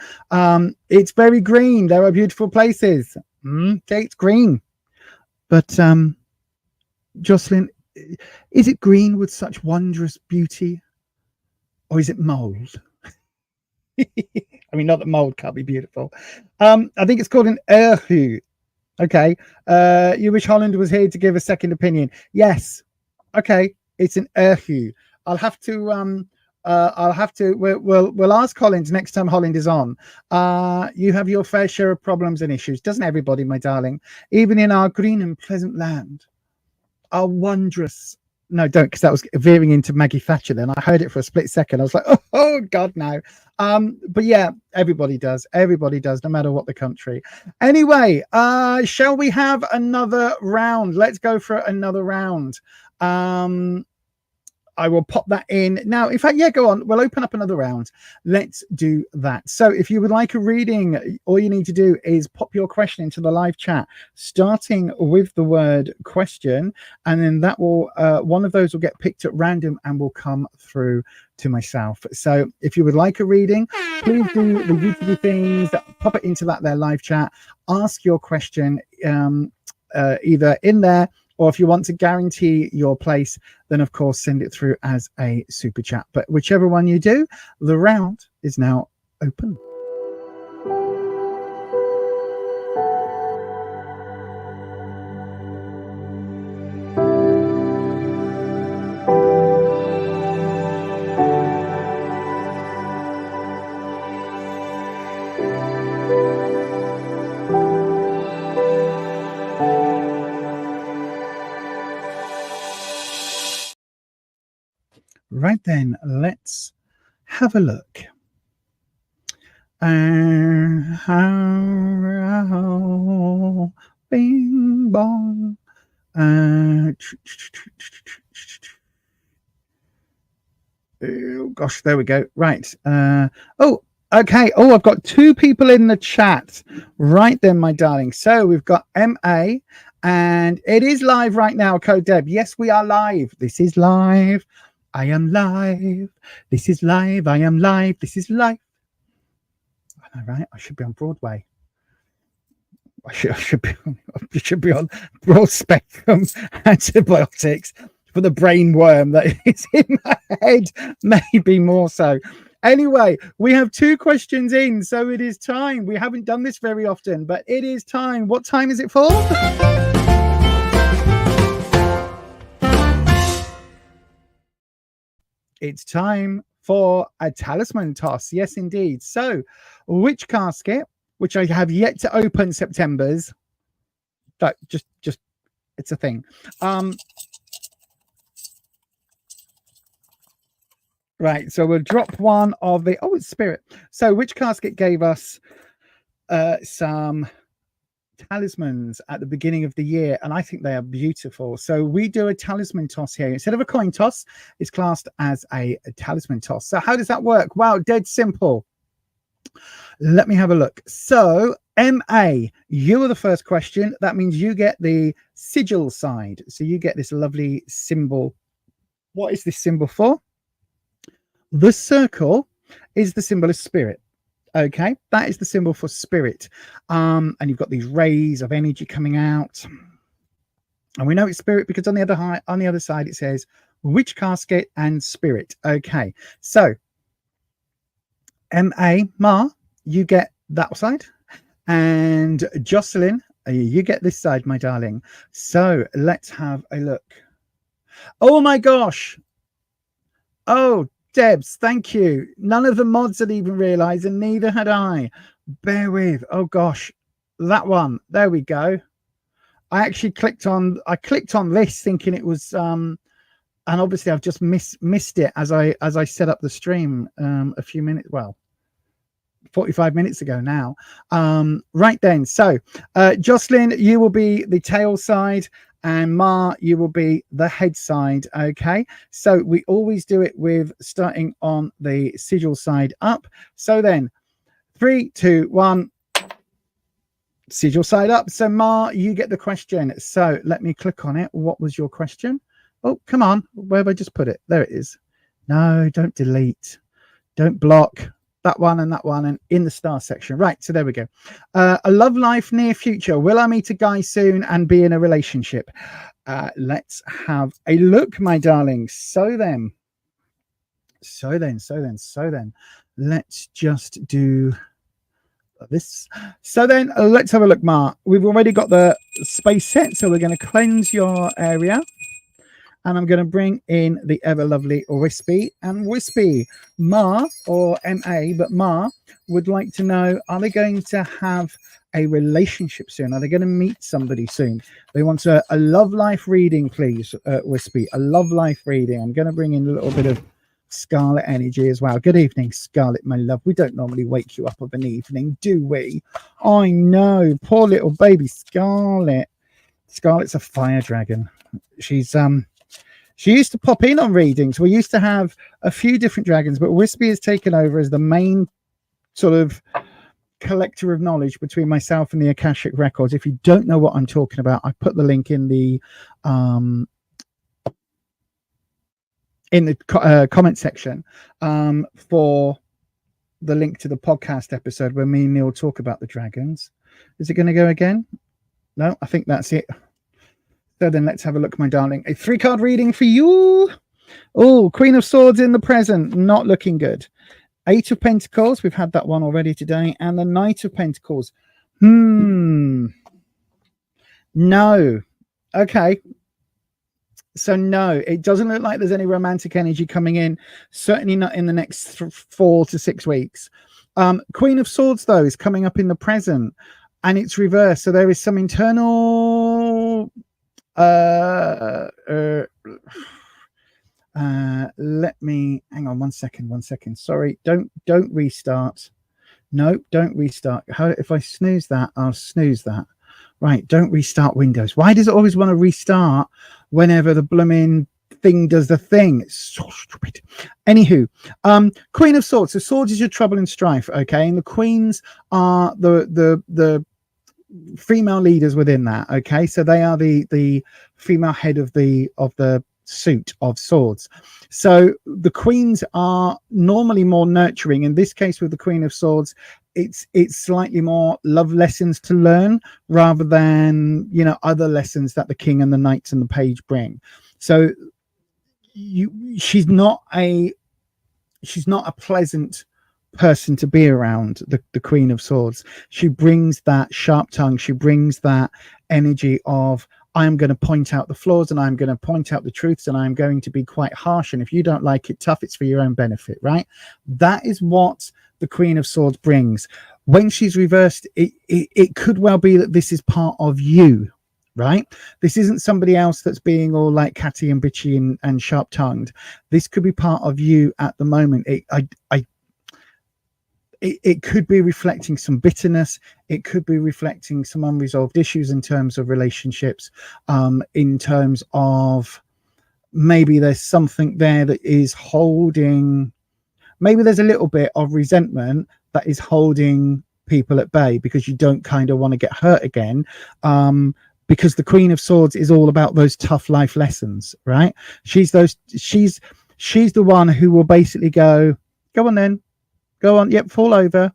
It's very green. There are beautiful places. Okay, it's green. But Jocelyn, is it green with such wondrous beauty? Or is it mold? I mean, not that mold can't be beautiful. I think it's called an erhu. Okay. You wish Holland was here to give a second opinion. Yes. Okay. It's an erhu. I'll have to we'll ask Holland next time Holland is on. You have your fair share of problems and issues, doesn't everybody, my darling? Even in our green and pleasant land, our wondrous. No, don't, because that was veering into Maggie Thatcher. Then I heard it for a split second. I was like, oh God, no. But yeah, everybody does, no matter what the country. Anyway, shall we have another round? Let's go for another round. I will pop that in now. In fact, yeah, go on. We'll open up another round. Let's do that. So if you would like a reading, all you need to do is pop your question into the live chat, starting with the word question. And then that will, one of those will get picked at random and will come through to myself. So if you would like a reading, please do the YouTube things, pop it into that there live chat, ask your question either in there, or if you want to guarantee your place, then of course send it through as a super chat. But whichever one you do, the round is now open. Right then, let's have a look. Bing bong. Oh gosh, there we go. Right. Oh, okay. Oh, I've got two people in the chat. Right then, my darling. So we've got MA, and it is live right now, Code Deb. Yes, we are live. This is live. I am live. This is live. I am live. This is live. I know, right? I should be on Broadway. I should be on broad spectrum antibiotics for the brain worm that is in my head, maybe more so. Anyway, we have two questions in, so it is time. We haven't done this very often, but it is time. What time is it for? It's time for a talisman toss. Yes, indeed. So, which casket, which I have yet to open September's, but just it's a thing. Right, so we'll drop one of the, it's Spirit. So which casket gave us some talismans at the beginning of the year, and I think they are beautiful. So we do a talisman toss here. Instead of a coin toss, it's classed as a talisman toss. So how does that work? Wow, dead simple. Let me have a look. So MA, you are the first question. That means you get the sigil side. So you get this lovely symbol. What is this symbol for? The circle is the symbol of spirit. Okay, that is the symbol for spirit. And you've got these rays of energy coming out. And we know it's spirit because on the other side it says which casket and spirit. Okay, so Ma, you get that side. And Jocelyn, you get this side, my darling. So let's have a look. Oh my gosh. Oh, Debs, thank you. None of the mods had even realized, and neither had I. Bear with. Oh gosh, that one. There we go. I actually clicked on this thinking it was and obviously I've just missed it as I set up the stream a few minutes, 45 minutes ago now. Right then, so Jocelyn, you will be the tail side, and Ma, you will be the head side. Okay, so we always do it with starting on the sigil side up. So then 3, 2, 1, sigil side up. So Ma, you get the question. So let me click on it. What was your question? Oh, come on, where have I just put it? There it is. No, don't delete, don't block. That one and in the star section. Right, so there we go. A love life near future. Will I meet a guy soon and be in a relationship? Let's have a look, my darling. So then, let's just do this. So then let's have a look, Mark. We've already got the space set, so we're going to cleanse your area. And I'm going to bring in the ever lovely Wispy. And Wispy, Ma, or MA, but Ma would like to know, are they going to have a relationship soon? Are they going to meet somebody soon? They want a love life reading, please, Wispy. A love life reading. I'm going to bring in a little bit of Scarlet energy as well. Good evening, Scarlet, my love. We don't normally wake you up of an evening, do we? I know. Poor little baby Scarlet. Scarlet's a fire dragon. She used to pop in on readings. We used to have a few different dragons, but Wispy has taken over as the main sort of collector of knowledge between myself and the Akashic Records. If you don't know what I'm talking about, I put the link in the comment section for the link to the podcast episode where me and Neil talk about the dragons. Is it going to go again? No, I think that's it. So then let's have a look, my darling. A 3-card reading for you. Oh, Queen of Swords in the present. Not looking good. 8 of Pentacles. We've had that one already today. And the Knight of Pentacles. No. Okay. So no, it doesn't look like there's any romantic energy coming in. Certainly not in the next 4 to 6 weeks. Queen of Swords, though, is coming up in the present. And it's reversed. So there is some internal... let me hang on one second. Sorry, don't restart. No, don't restart. If I snooze that, I'll snooze that. Right, don't restart Windows. Why does it always want to restart whenever the blooming thing does the thing? It's so stupid. Anywho, Queen of Swords. So swords is your trouble and strife, okay? And the queens are the female leaders within that, okay? So they are the female head of the suit of swords. So the queens are normally more nurturing. In this case, with the Queen of Swords, it's slightly more love lessons to learn rather than, you know, other lessons that the king and the knights and the page bring. So she's not a pleasant person to be around, the Queen of Swords. She brings that sharp tongue. She brings that energy of, I'm going to point out the flaws and I'm going to point out the truths and I'm going to be quite harsh. And if you don't like it tough, it's for your own benefit, right? That is what the Queen of Swords brings. When she's reversed, it could well be that this is part of you, right? This isn't somebody else that's being all like catty and bitchy and sharp-tongued. This could be part of you at the moment. It could be reflecting some bitterness. It could be reflecting some unresolved issues in terms of relationships, in terms of maybe there's something there that is holding, maybe there's a little bit of resentment that is holding people at bay because you don't kind of want to get hurt again. Because the Queen of Swords is all about those tough life lessons, right? She's the one who will basically go on then. Go on, yep, fall over.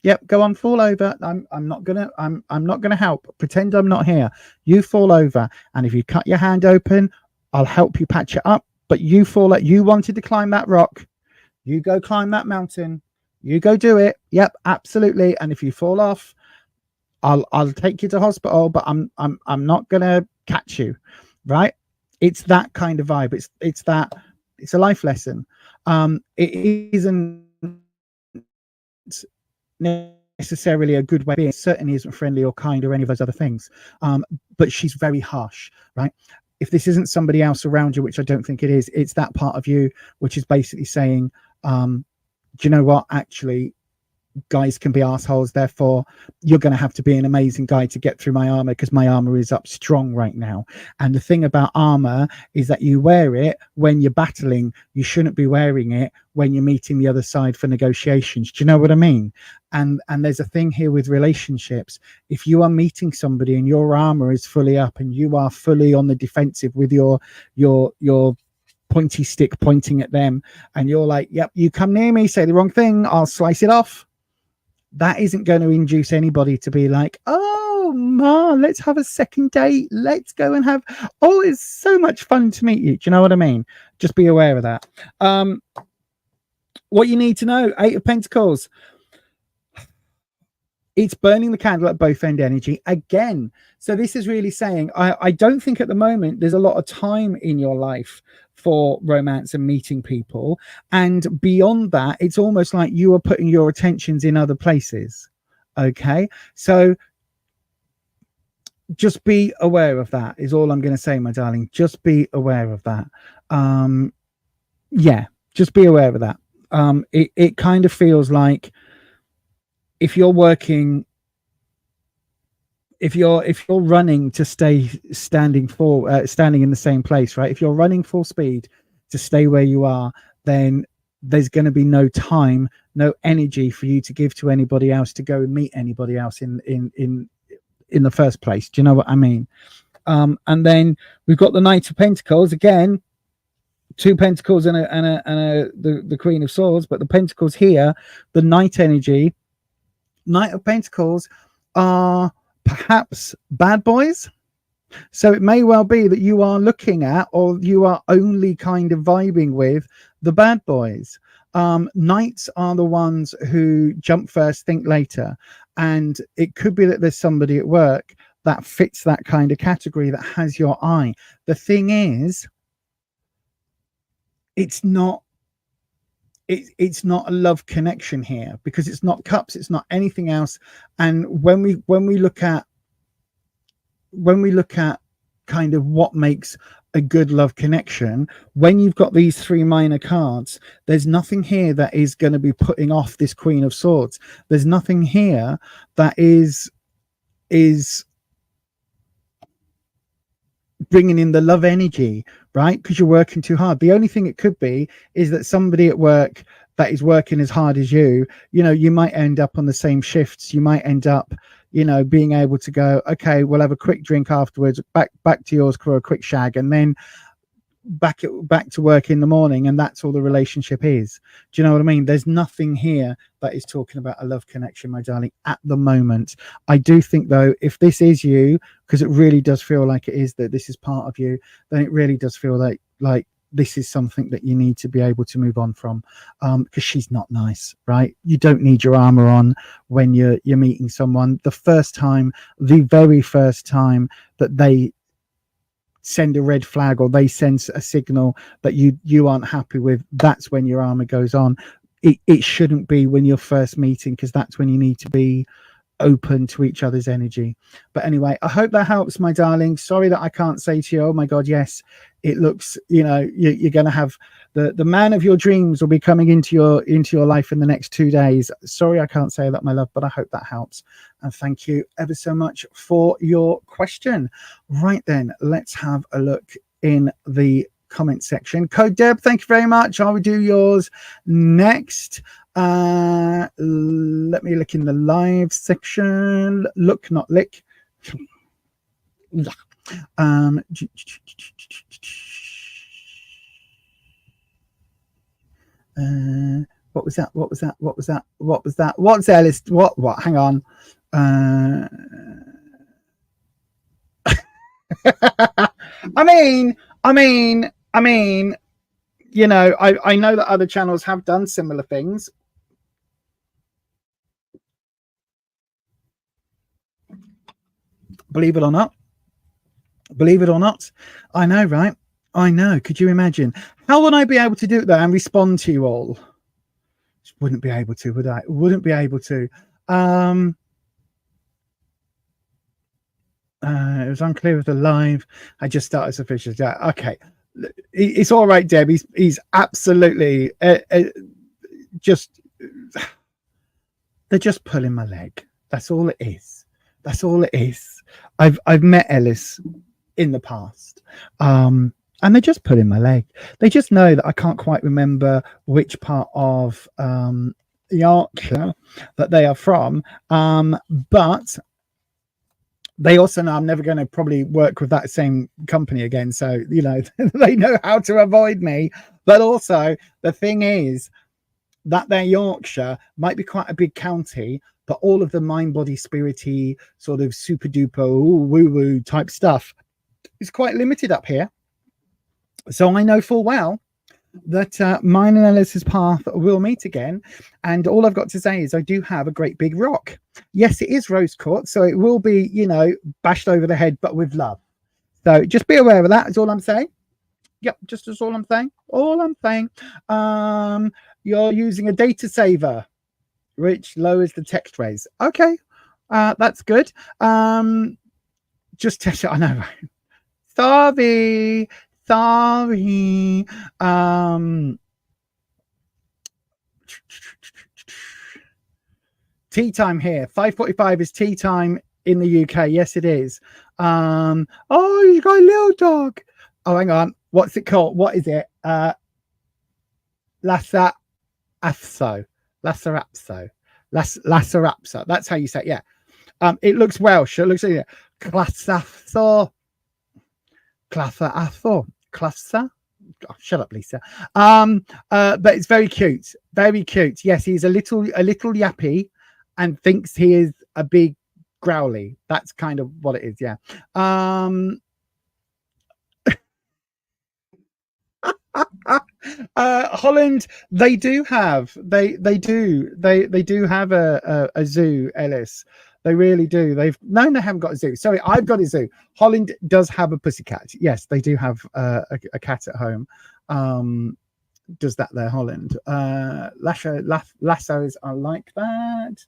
Yep, go on, fall over. I'm not gonna help. Pretend I'm not here. You fall over. And if you cut your hand open, I'll help you patch it up. But you fall out. You wanted to climb that rock. You go climb that mountain. You go do it. Yep, absolutely. And if you fall off, I'll take you to hospital, but I'm not gonna catch you. Right? It's that kind of vibe. It's a life lesson. It isn't necessarily a good way. It certainly isn't friendly or kind or any of those other things. But she's very harsh, right? If this isn't somebody else around you, which I don't think it is, it's that part of you which is basically saying, do you know what? Actually, guys can be assholes. Therefore, you're going to have to be an amazing guy to get through my armor because my armor is up strong right now. And the thing about armor is that you wear it when you're battling. You shouldn't be wearing it when you're meeting the other side for negotiations. Do you know what I mean? And there's a thing here with relationships. If you are meeting somebody and your armor is fully up and you are fully on the defensive with your pointy stick pointing at them, and you're like, yep, you come near me, say the wrong thing, I'll slice it off. That isn't going to induce anybody to be like, oh, Ma, let's have a second date. Let's go and have, oh, it's so much fun to meet you. Do you know what I mean? Just be aware of that. What you need to know, 8 of Pentacles. It's burning the candle at both end energy again. So this is really saying, I don't think at the moment there's a lot of time in your life for romance and meeting people. And beyond that, it's almost like you are putting your attentions in other places. Okay. So just be aware of that is all I'm going to say, my darling. Just be aware of that. Yeah, just be aware of that. It kind of feels like if you're working, if you're running to stay standing in the same place, right? If you're running full speed to stay where you are, then there's going to be no time, no energy for you to give to anybody else, to go and meet anybody else in the first place. Do you know what I mean? And then we've got the Knight of Pentacles again, 2 pentacles and the Queen of Swords, but the pentacles here, the Knight energy, Knight of Pentacles are perhaps bad boys. So it may well be that you are looking at, or you are only kind of vibing with the bad boys. Knights are the ones who jump first, think later. And it could be that there's somebody at work that fits that kind of category, that has your eye. The thing is, it's not a love connection here, because it's not cups, it's not anything else. And when we look at kind of what makes a good love connection, when you've got these 3 minor cards, there's nothing here that is going to be putting off this Queen of Swords. There's nothing here that is bringing in the love energy, right? Because you're working too hard. The only thing it could be is that somebody at work that is working as hard as you know, you might end up on the same shifts. You might end up, you know, being able to go, okay, we'll have a quick drink afterwards, back to yours for a quick shag, and then back to work in the morning, and that's all the relationship is. Do you know what I mean? There's nothing here that is talking about a love connection, my darling, at the moment. I do think, though, if this is you, because it really does feel like it is, that this is part of you, then it really does feel like this is something that you need to be able to move on from, because she's not nice, right? You don't need your armor on when you're meeting someone. The very first time that they send a red flag, or they send a signal that you aren't happy with, that's when your armor goes on. It shouldn't be when you're first meeting, because that's when you need to be open to each other's energy. But anyway, I hope that helps, my darling. Sorry that I can't say to you, oh my god, yes, it looks, you know, you're going to have the man of your dreams will be coming into your life in the next 2 days. Sorry I can't say that, my love, but I hope that helps, and thank you ever so much for your question. Right then, let's have a look in the comment section. Code Deb, thank you very much. I will do yours next. Let me look in the live section. Look, not lick. What was that? What's Alice? What? Hang on. I mean, you know, I know that other channels have done similar things. Believe it or not. I know, right? I know. Could you imagine? How would I be able to do it though and respond to you all? Just wouldn't be able to, would I? Wouldn't be able to. It was unclear with the live. I just started as official. Okay. It's all right, Deb. He's absolutely just, they're just pulling my leg. That's all it is. I've met Ellis in the past, and they're just pulling my leg. They just know that I can't quite remember which part of Yorkshire that they are from, but they also know I'm never going to probably work with that same company again. So, you know, they know how to avoid me. But also, the thing is that their Yorkshire might be quite a big county, but all of the mind, body, spirity, sort of super duper woo-woo type stuff is quite limited up here. So I know full well that mine and Ellis's path will meet again. And all I've got to say is I do have a great big rock. Yes, it is rose quartz, so it will be, bashed over the head, but with love. So just be aware of that, is all I'm saying. Yep, just as all I'm saying. All I'm saying. You're using a data saver, which lowers the text raise. Okay, that's good. Just test it. I know. Sorry. Tea time here. 5:45 is tea time in the UK. Yes, it is. Oh, you got a little dog. Oh, hang on. What's it called? What is it? Lhasa Apso. That's how you say it. Yeah. It looks Welsh. It looks like Classa. Oh, shut up, Lisa. But it's very cute. Very cute. Yes, he's a little yappy and thinks he is a big growly. That's kind of what it is. Yeah. Holland, they do have a zoo, Ellis. They really do. They haven't got a zoo. Sorry, I've got a zoo. Holland does have a pussycat. Yes, they do have a cat at home. Does that there, Holland? Lassos are like that.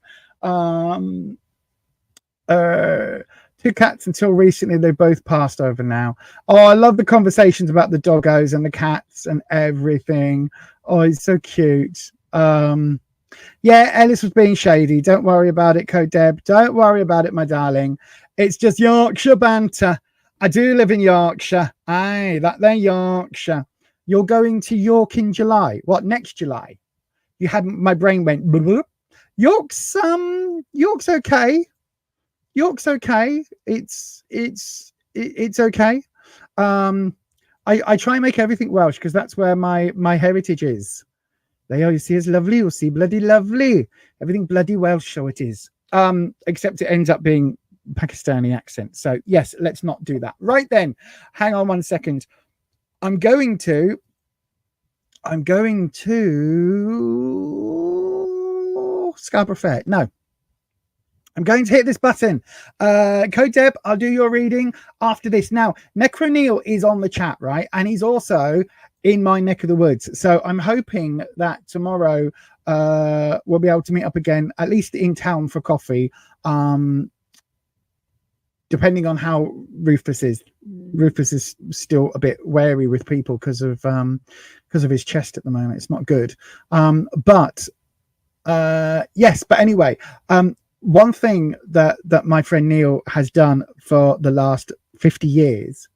Two cats until recently. They both passed over now. Oh, I love the conversations about the doggos and the cats and everything. Oh, it's so cute. Yeah, Ellis was being shady. Don't worry about it, Code Deb. Don't worry about it, my darling. It's just Yorkshire banter. I do live in Yorkshire. Aye, that there Yorkshire. You're going to York in July. What, next July? You hadn't. My brain went. Blub. York's okay. York's okay. It's okay. I try and make everything Welsh because that's where my heritage is. There you see is lovely. You'll see bloody lovely. Everything bloody Welsh, so it is. Except it ends up being Pakistani accent. So yes, let's not do that. Right then, hang on one second. I'm going to Scarborough Fair. No. I'm going to hit this button. Code Deb, I'll do your reading after this. Now, Necro Neil is on the chat, right? And he's also in my neck of the woods. So I'm hoping that tomorrow we'll be able to meet up again, at least in town for coffee, depending on how Rufus is. Rufus is still a bit wary with people because of his chest at the moment. It's not good. But anyway, one thing that my friend Neil has done for the last 50 years,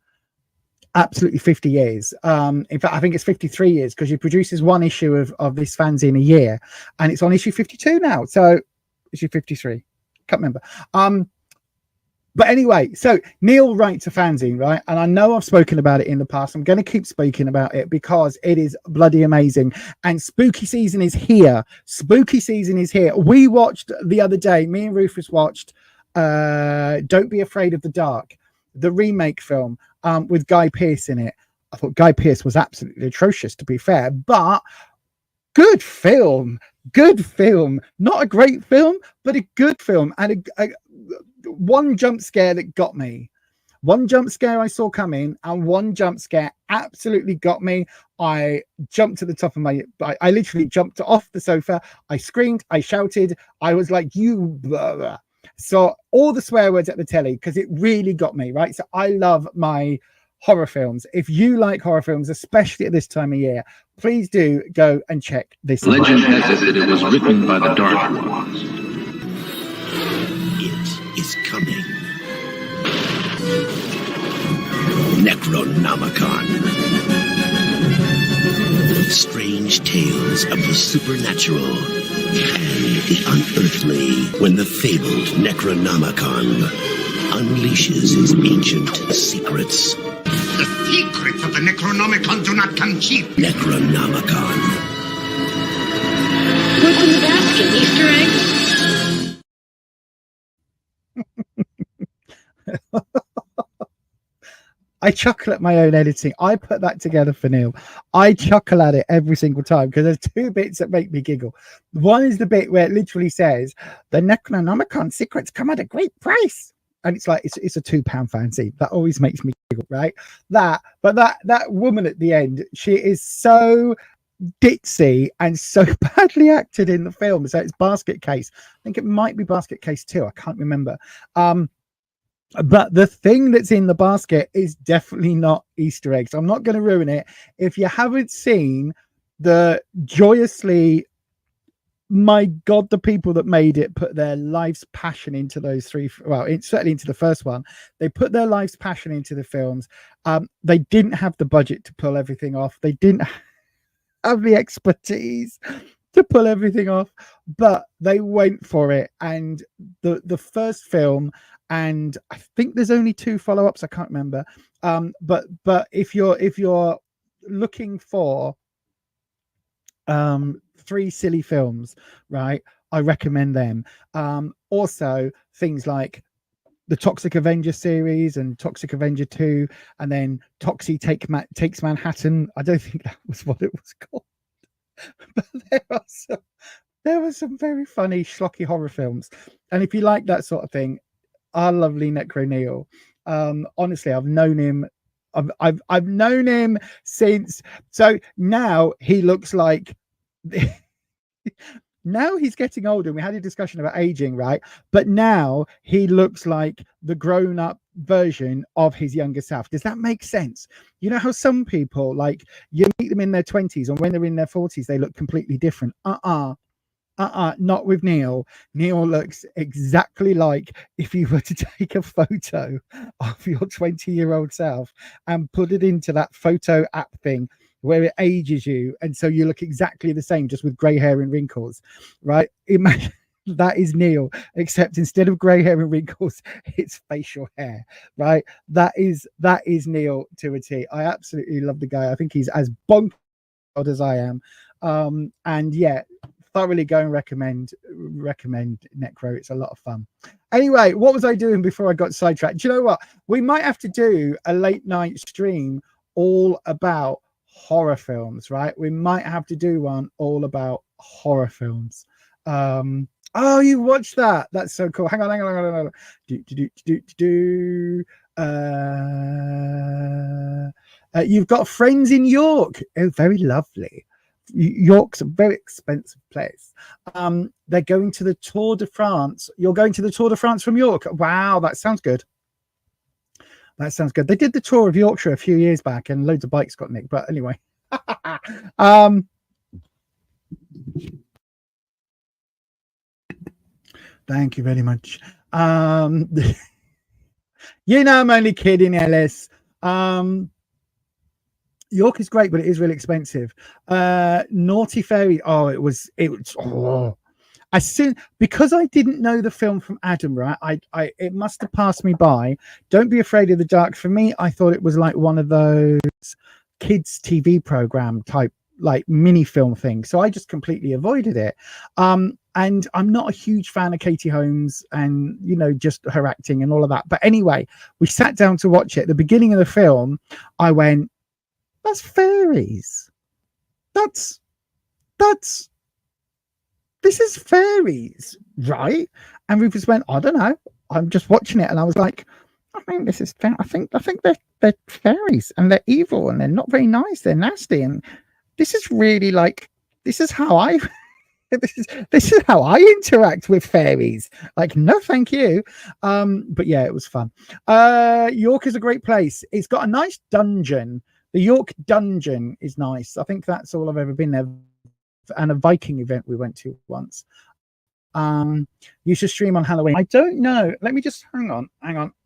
absolutely 50 years. In fact, I think it's 53 years because he produces one issue of this fanzine a year, and it's on issue 52 now. So issue 53, can't remember. But anyway, so Neil writes a fanzine, right? And I know I've spoken about it in the past. I'm going to keep speaking about it because it is bloody amazing. And spooky season is here. Spooky season is here. We watched the other day, me and Rufus watched Don't Be Afraid of the Dark, the remake film with Guy Pearce in it. I thought Guy Pearce was absolutely atrocious, to be fair, but good film. Not a great film, but a good film. And one jump scare that got me. One jump scare I saw coming, and one jump scare absolutely got me. I jumped to the top of I literally jumped off the sofa. I screamed, I shouted. I was like, you blah, blah. So all the swear words at the telly, because it really got me, right? So I love my horror films. If you like horror films, especially at this time of year, please do go and check this out.
Legend has it that it was written by the Dark Ones. It is coming. Necronomicon. Strange tales of the supernatural and the unearthly when the fabled Necronomicon unleashes his ancient secrets.
The secrets of the Necronomicon do not come cheap.
Necronomicon.
What's in the basket? Easter eggs?
I chuckle at my own editing. I put that together for Neil. I chuckle at it every single time because there's two bits that make me giggle. One is the bit where it literally says, the Necronomicon secrets come at a great price. And it's like, it's a £2 fancy. That always makes me giggle, right? But that woman at the end, she is so ditzy and so badly acted in the film. So it's Basket Case. I think it might be Basket Case 2. I can't remember. But the thing that's in the basket is definitely not Easter eggs. I'm not going to ruin it. If you haven't seen the joyously, my God, the people that made it put their life's passion into those three. Well, certainly into the first one. They put their life's passion into the films. They didn't have the budget to pull everything off. They didn't have the expertise to pull everything off, but they went for it. And the first film, and I think there's only 2 follow-ups, I can't remember, but if you're looking for 3 silly films, right, I recommend them. Also things like the Toxic Avenger series and Toxic Avenger 2, and then Toxie Takes Manhattan. I don't think that was what it was called, but there were some very funny schlocky horror films. And if you like that sort of thing, our lovely Necro Neil, honestly, I've known him. I've known him since. So now he looks like. Now he's getting older. And we had a discussion about aging, right? But now he looks like the grown-up version of his younger self. Does that make sense? You know how some people, like, you meet them in their 20s, and when they're in their 40s, they look completely different. Not with Neil. Neil looks exactly like if you were to take a photo of your 20-year-old self and put it into that photo app thing where it ages you, and so you look exactly the same, just with grey hair and wrinkles, right? Imagine that is Neil, except instead of grey hair and wrinkles, it's facial hair, right? That is Neil to a T. I absolutely love the guy. I think he's as bonkers as I am. And yeah, thoroughly go and recommend Necro. It's a lot of fun. Anyway, what was I doing before I got sidetracked? Do you know what? We might have to do a late night stream all about horror films, right? We might have to do one all about horror films. Oh, you watched that? That's so cool. Hang on. You've got friends in York. Oh, very lovely. York's a very expensive place. They're going to the Tour de France. You're going to the Tour de France from York. Wow, that sounds good. That sounds good. They did the tour of Yorkshire a few years back, and loads of bikes got nicked. But anyway, thank you very much. You know, I'm only kidding, Ellis. York is great, but it is really expensive. Naughty Fairy. Oh, it was. Oh. As soon, because I didn't know the film from Adam, right? It must have passed me by. Don't Be Afraid of the Dark. For me, I thought it was like one of those kids' TV program type, like mini film thing. So I just completely avoided it. And I'm not a huge fan of Katie Holmes and, you know, just her acting and all of that. But anyway, we sat down to watch it. At the beginning of the film, I went, "That's fairies. This is fairies, right?" And Rufus went, "I don't know. I'm just watching it." And I was like, "I think this is fair. I think they're fairies, and they're evil, and they're not very nice. They're nasty, and this is really like this is how I this is how I interact with fairies. Like, no, thank you." But yeah, it was fun. York is a great place. It's got a nice dungeon. The York dungeon is nice. I think that's all I've ever been there. And a Viking event we went to once. You should stream on Halloween. I don't know. Let me just hang on.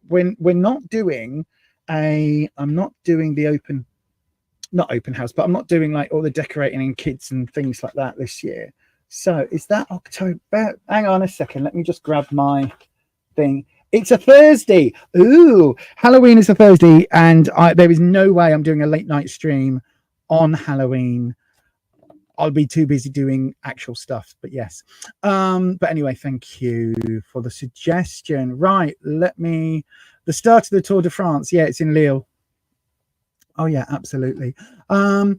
When we're not doing I'm not doing the not open house, but I'm not doing like all the decorating and kids and things like that this year. So is that October? Hang on a second. Let me just grab my thing. It's a Thursday. Ooh, Halloween is a Thursday, and there is no way I'm doing a late night stream on Halloween. I'll be too busy doing actual stuff, but yes. But anyway, thank you for the suggestion. Right, the start of the Tour de France. Yeah, it's in Lille. Oh yeah, absolutely. Oh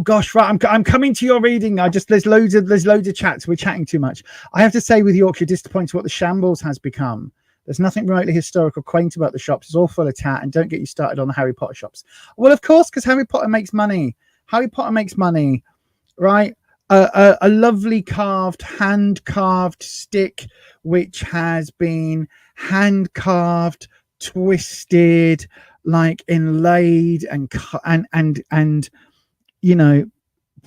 gosh, right. I'm coming to your reading. There's loads of chats. We're chatting too much. I have to say, with Yorkshire, disappointed what the shambles has become. There's nothing remotely historical quaint about the shops. It's all full of tat, and don't get you started on the Harry Potter shops. Well, of course, because Harry Potter makes money. Harry Potter makes money, right? A lovely hand carved stick, which has been hand carved, twisted, like inlaid and you know,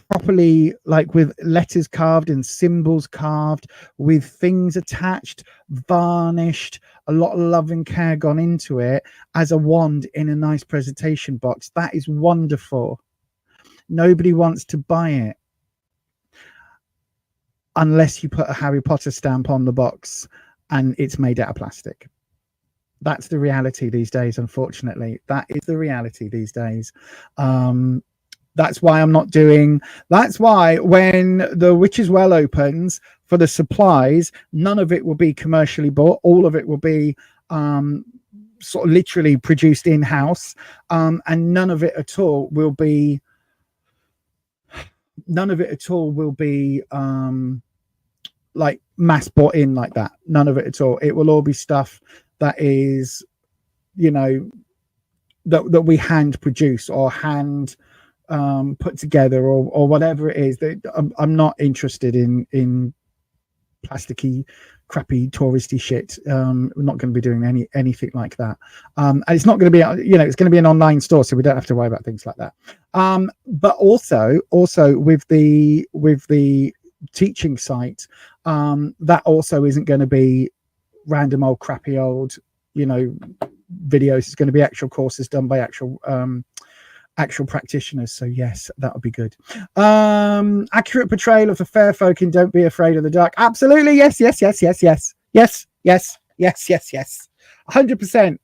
properly, like with letters carved and symbols carved, with things attached, varnished, a lot of love and care gone into it, as a wand in a nice presentation box. That is wonderful. Nobody wants to buy it unless you put a Harry Potter stamp on the box and it's made out of plastic. That's the reality these days, unfortunately. That is the reality these days. That's why I'm not doing. That's why when the Witch's Well opens, for the supplies, none of it will be commercially bought. All of it will be sort of literally produced in-house, and none of it at all will be like mass bought in like that. None of it at all. It will all be stuff that is, you know, that we hand produce or hand put together or whatever it is. I'm not interested in plasticky, crappy, touristy shit. We're not going to be doing anything like that. And it's not going to be, it's going to be an online store, so we don't have to worry about things like that. But also with the teaching site, that also isn't going to be random old crappy old videos. It's going to be actual courses done by actual practitioners. So yes, that would be good. Accurate portrayal of the fair folk in Don't Be Afraid of the Dark. Absolutely. Yes 100%.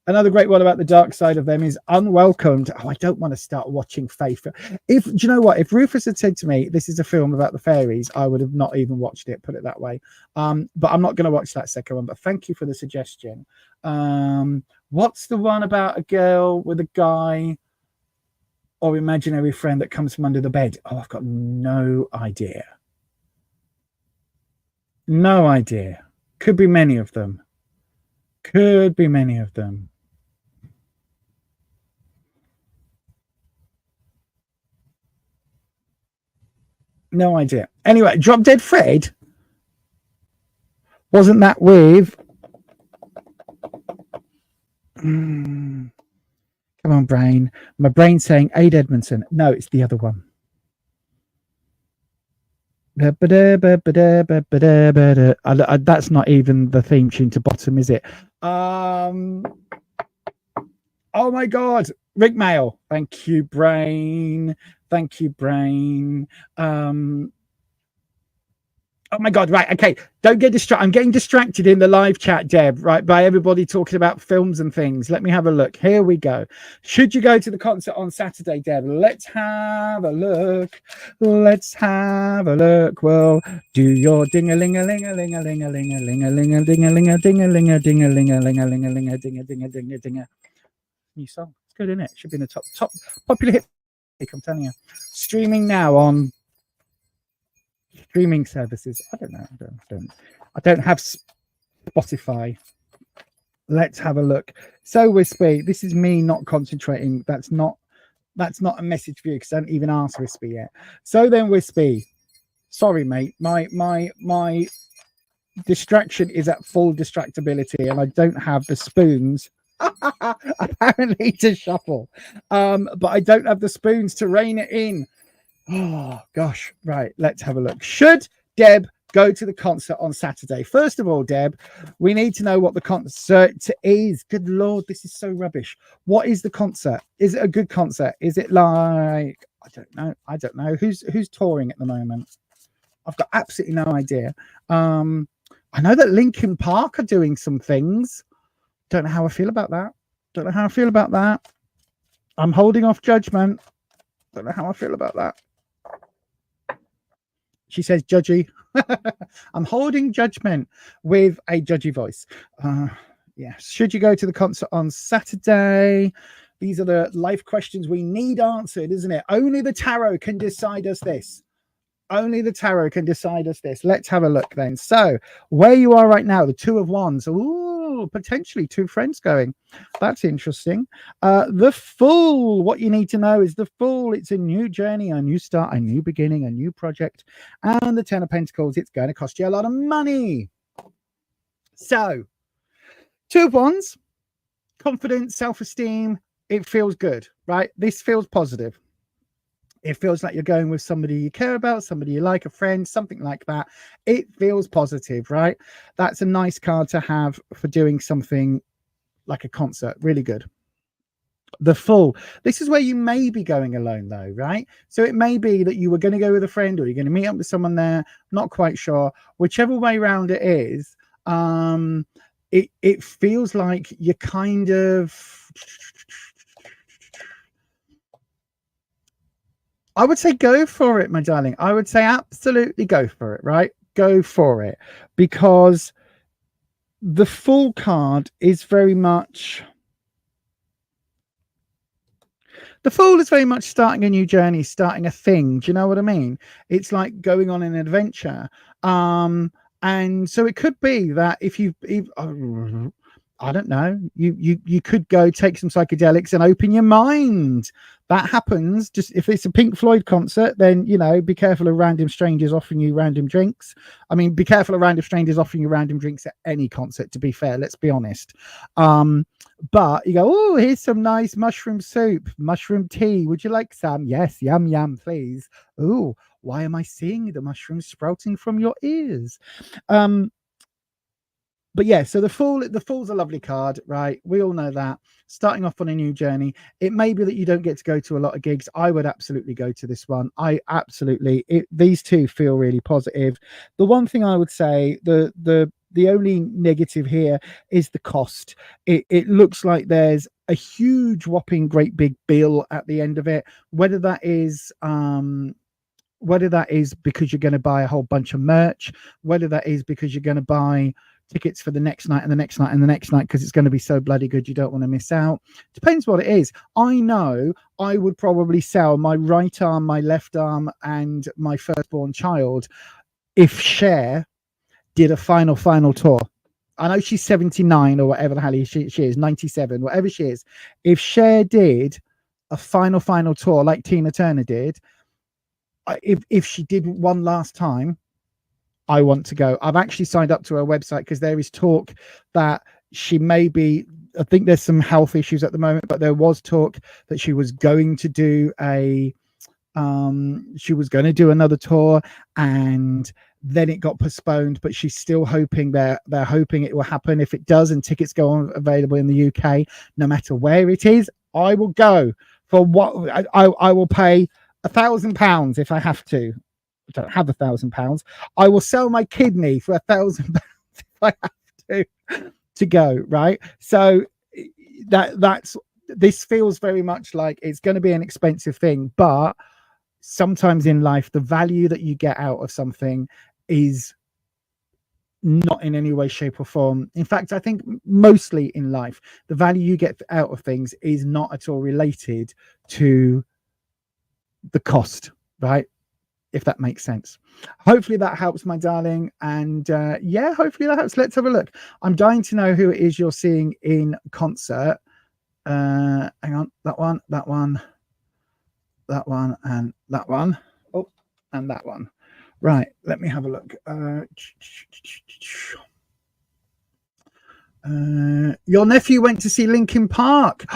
Another great one about the dark side of them is Unwelcomed. I don't want to start watching Faith. Do you know what? If Rufus had said to me, this is a film about the fairies, I would have not even watched it, put it that way. But I'm not going to watch that second one, but thank you for the suggestion. What's the one about a girl with a guy or imaginary friend that comes from under the bed? Oh, I've got no idea. No idea. Could be many of them. No idea. Anyway, Drop Dead Fred. Wasn't that with... Come on, brain. My brain's saying Aid Edmondson. No, it's the other one. That's not even the theme tune to Bottom, is it? Oh my God. Rick Mail. Thank you, brain. Oh my God, right, okay. Don't get distracted. I'm getting distracted in the live chat, Deb, right, by everybody talking about films and things. Let me have a look. Here we go. Should you go to the concert on Saturday, Deb? Let's have a look. Well, do your ding-a-ling-a-ling-a-ling-a-ling-a-ling-a-ding-a-ling-a-ling-a-ling-a-ding-a-ding-a-ding-a-ding-a-ding-a-ding-a-ding-a-ding-a-ding-a-ding-a. New song. It's good, isn't it? Should be in the top popular hit. I'm telling you. Streaming now on streaming services. I don't know. I don't have Spotify. Let's have a look. So Wispy, this is me not concentrating. That's not a message for you because I haven't even asked Wispy yet. So then Wispy, sorry mate, my distraction is at full distractibility and I don't have the spoons apparently to shuffle, but I don't have the spoons to rein it in. Oh gosh, right, let's have a look. Should Deb go to the concert on Saturday? First of all, Deb, we need to know what the concert is. Good Lord, this is so rubbish. What is the concert? Is it a good concert? Is it like, I don't know who's touring at the moment. I've got absolutely no idea. I know that Linkin Park are doing some things. Don't know how I feel about that. I'm holding off judgment. Don't know how I feel about that. She says judgy. I'm holding judgment with a judgy voice. Yes. Should you go to the concert on Saturday? These are the life questions we need answered, isn't it? Only the tarot can decide us this. Only the tarot can decide us this. Let's have a look then. So where you are right now, the Two of Wands. Ooh, potentially two friends going. That's interesting. The Fool. What you need to know is the Fool. It's a new journey, a new start, a new beginning, a new project. And the Ten of Pentacles. It's going to cost you a lot of money. So Two of Wands, confidence, self-esteem. It feels good, right? This feels positive. It feels like you're going with somebody you care about, somebody you like, a friend, something like that. It feels positive, right? That's a nice card to have for doing something like a concert. Really good. The Fool. This is where you may be going alone, though, right? So it may be that you were going to go with a friend, or you're going to meet up with someone there. Not quite sure. Whichever way around it is, it feels like you're kind of... I would say go for it, my darling. I would say absolutely go for it, right? Go for it. Because the Fool card is very much... The Fool is very much starting a new journey, starting a thing. Do you know what I mean? It's like going on an adventure. And so it could be that if I don't know, you could go take some psychedelics and open your mind. That happens. Just if it's a Pink Floyd concert, then, you know, be careful of random strangers offering you random drinks. I mean, be careful of random strangers offering you random drinks at any concert, to be fair. Let's be honest. But you go, oh, here's some nice mushroom soup, mushroom tea. Would you like some? Yes, yum, yum, please. Oh, why am I seeing the mushrooms sprouting from your ears? But yeah, so the Fool's a lovely card, right? We all know that. Starting off on a new journey. It may be that you don't get to go to a lot of gigs. I would absolutely go to this one. These two feel really positive. The one thing I would say, the only negative here is the cost. It looks like there's a huge whopping great big bill at the end of it. Whether that is because you're going to buy a whole bunch of merch, whether that is because you're going to buy tickets for the next night and the next night and the next night because it's going to be so bloody good you don't want to miss out. Depends what it is. I know I would probably sell my right arm, my left arm, and my firstborn child if Cher did a final tour. I know she's 79 or whatever the hell she is, 97, whatever she is. If Cher did a final tour like Tina Turner did, if she did one last time, I want to go. I've actually signed up to her website because there is talk that she may be, I think there's some health issues at the moment, but there was talk that she was going to do another tour, and then it got postponed, but she's still hoping they're hoping it will happen. If it does and tickets go on available in the UK, no matter where it is, I will go. For what I will pay £1,000 if I have to. I don't have £1,000. I will sell my kidney for £1,000 if I have to go, right? So this feels very much like it's going to be an expensive thing, but sometimes in life the value that you get out of something is not in any way, shape or form. In fact, I think mostly in life the value you get out of things is not at all related to the cost, right? If that makes sense. Hopefully that helps, my darling. And yeah, hopefully that helps. Let's have a look. I'm dying to know who it is you're seeing in concert. Hang on, that one, and that one. Oh, and that one. Right, let me have a look. Your nephew went to see Linkin Park.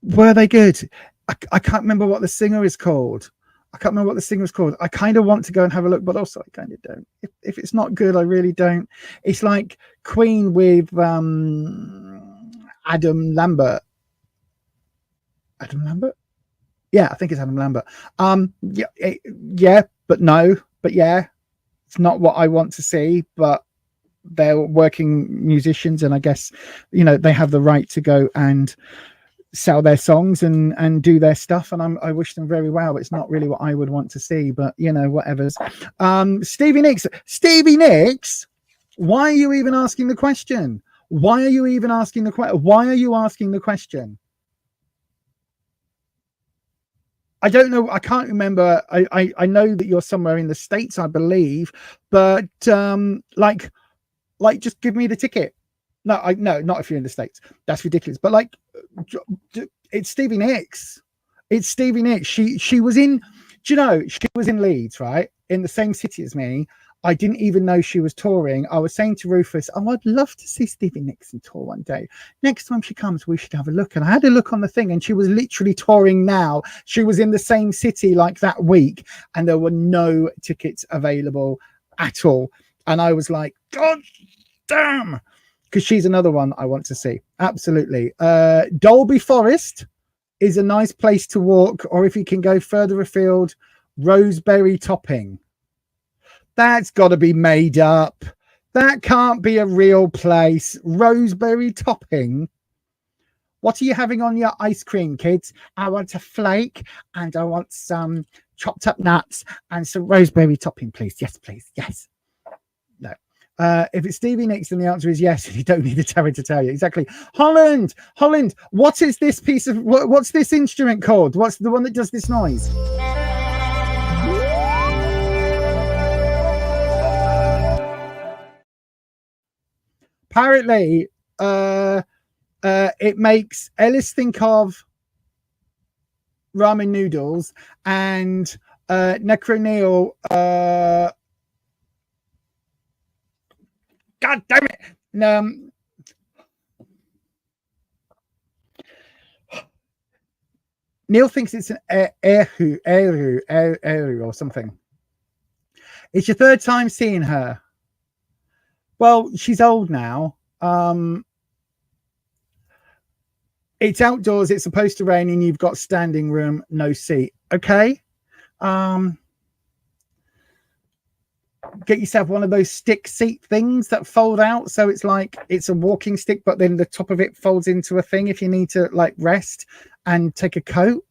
Were they good? I can't remember what the singer is called. I kind of want to go and have a look, but also I kind of don't. If it's not good, I really don't. It's like Queen with Adam Lambert. Adam Lambert? Yeah, I think it's Adam Lambert. Yeah, but no. But yeah, it's not what I want to see, but they're working musicians, and I guess, you know, they have the right to go and sell their songs and do their stuff, and I wish them very well. It's not really what I would want to see, but you know, whatever's. Stevie Nicks, why are you even asking the question? Why are you even asking the question? Why are you asking the question? I don't know. I can't remember. I know that you're somewhere in the States, I believe, but like just give me the ticket. No, not if you're in the States. That's ridiculous. But like, it's Stevie Nicks. It's Stevie Nicks. She was in. Do you know she was in Leeds, right, in the same city as me? I didn't even know she was touring. I was saying to Rufus, oh, I'd love to see Stevie Nicks on tour one day. Next time she comes, we should have a look. And I had a look on the thing, and she was literally touring now. She was in the same city like that week, and there were no tickets available at all. And I was like, God damn, because she's another one I want to see. Absolutely. Dolby Forest is a nice place to walk, or if you can go further afield, Roseberry Topping. That's got to be made up. That can't be a real place. Roseberry Topping. What are you having on your ice cream, kids? I want a flake, and I want some chopped up nuts and some roseberry topping, please. Yes, please. Yes. No. If it's Stevie Nicks, then the answer is yes. You don't need a Terry to tell you. Exactly. Holland. What is this piece of, what's this instrument called? What's the one that does this noise? Apparently, it makes Ellis think of ramen noodles, and Necroneil. God damn it! Neil thinks it's an eru or something. It's your third time seeing her. Well, she's old now. It's outdoors. It's supposed to rain, and you've got standing room, no seat. Okay. Get yourself one of those stick seat things that fold out, so it's like it's a walking stick, but then the top of it folds into a thing if you need to like rest and take a coat.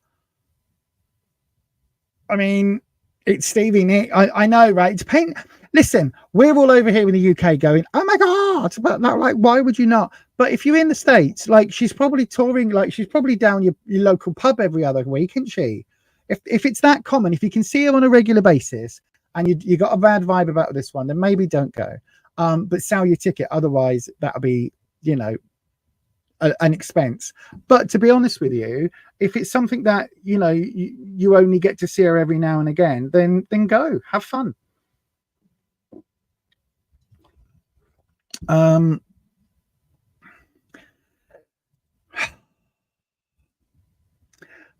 I mean, it's Stevie Nicks. I know, right? It's pain. Listen, we're all over here in the UK going, oh my God, but that, like, why would you not? But if you're in the States, like, she's probably touring, like, she's probably down your local pub every other week, isn't she? If it's that common, if you can see her on a regular basis and you got a bad vibe about this one, then maybe don't go. But sell your ticket. Otherwise, that'll be, you know, an expense. But to be honest with you, if it's something that, you know, you only get to see her every now and again, then go. Have fun.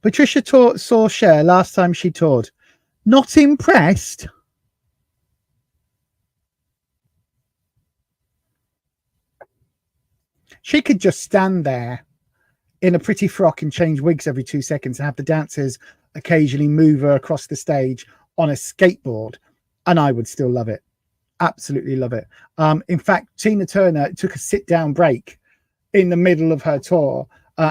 Patricia saw Cher last time she toured. Not impressed. She could just stand there in a pretty frock and change wigs every 2 seconds and have the dancers occasionally move her across the stage on a skateboard, and I would still love it. Absolutely love it. In fact, Tina Turner took a sit-down break in the middle of her tour,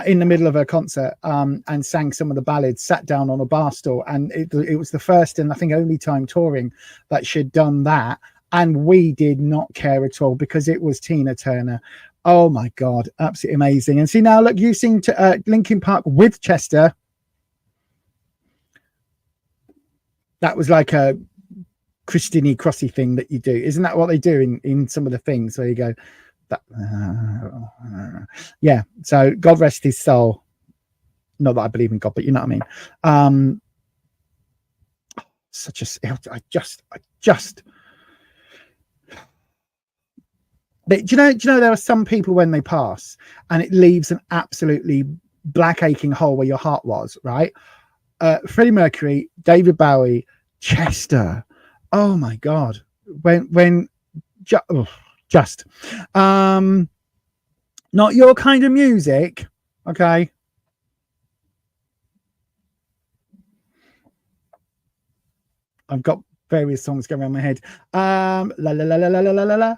in the middle of her concert, and sang some of the ballads, sat down on a bar stool, and it was the first and I think only time touring that she'd done that, and we did not care at all because it was Tina Turner. Oh my God, absolutely amazing. And see now, look, you've seen Linkin Park with Chester. That was like a Christine Crossy thing that you do. Isn't that what they do in some of the things where you go, that, yeah. So God rest his soul. Not that I believe in God, but you know what I mean. Such a, I just. Do you know there are some people when they pass and it leaves an absolutely black aching hole where your heart was, right? Freddie Mercury, David Bowie, Chester. Oh my God. Just not your kind of music. Okay. I've got various songs going around my head. La la la la la la la la.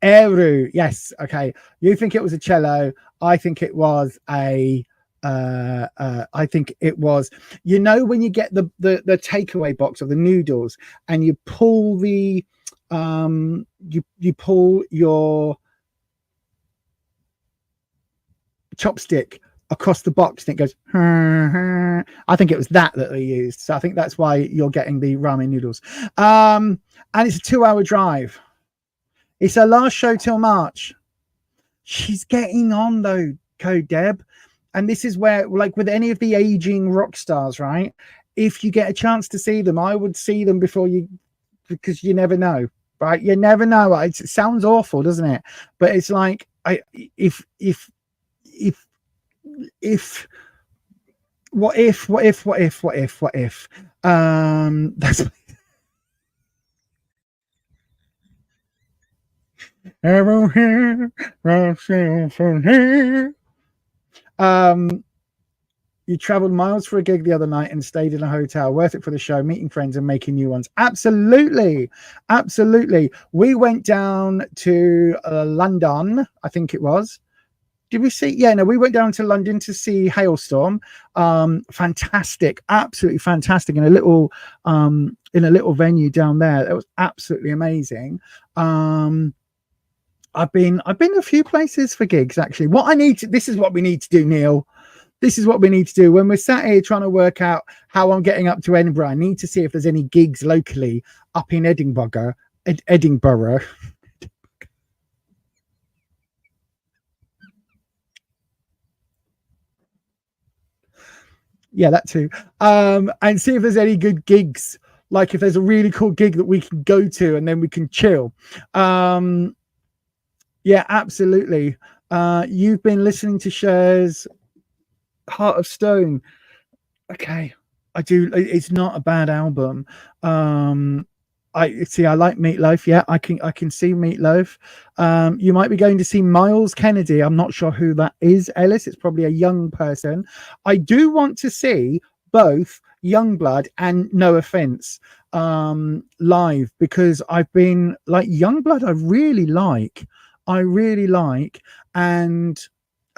Eru, yes, okay. You think it was a cello? I think it was a. I think it was. You know when you get the takeaway box of the noodles and you pull the you pull your chopstick across the box and it goes. I think it was that they used, so I think that's why you're getting the ramen noodles. And it's a 2-hour drive. It's her last show till March. She's getting on though, Code Deb. And this is where, like with any of the aging rock stars, right? If you get a chance to see them, I would see them before you, because you never know, right? You never know. It sounds awful, doesn't it? But it's like, if what if that's you traveled miles for a gig the other night and stayed in a hotel. Worth it for the show, meeting friends and making new ones. Absolutely. We went down to London, I think it was. Did we see? Yeah, no, we went down to London to see Hailstorm. Fantastic, absolutely fantastic, in a little venue down there. That was absolutely amazing. I've been a few places for gigs actually. This is what we need to do, Neil. This is what we need to do when we're sat here trying to work out how I'm getting up to Edinburgh. I need to see if there's any gigs locally up in Edinburgh. Yeah, that too. And see if there's any good gigs. Like if there's a really cool gig that we can go to and then we can chill. Yeah, absolutely. You've been listening to Cher's Heart of Stone. Okay, I do. It's not a bad album. I like Meatloaf. Yeah, I can see Meatloaf. You might be going to see Miles Kennedy. I'm not sure who that is, Ellis. It's probably a young person. I do want to see both Youngblood and No Offense live, because I've been like Youngblood. I really like, and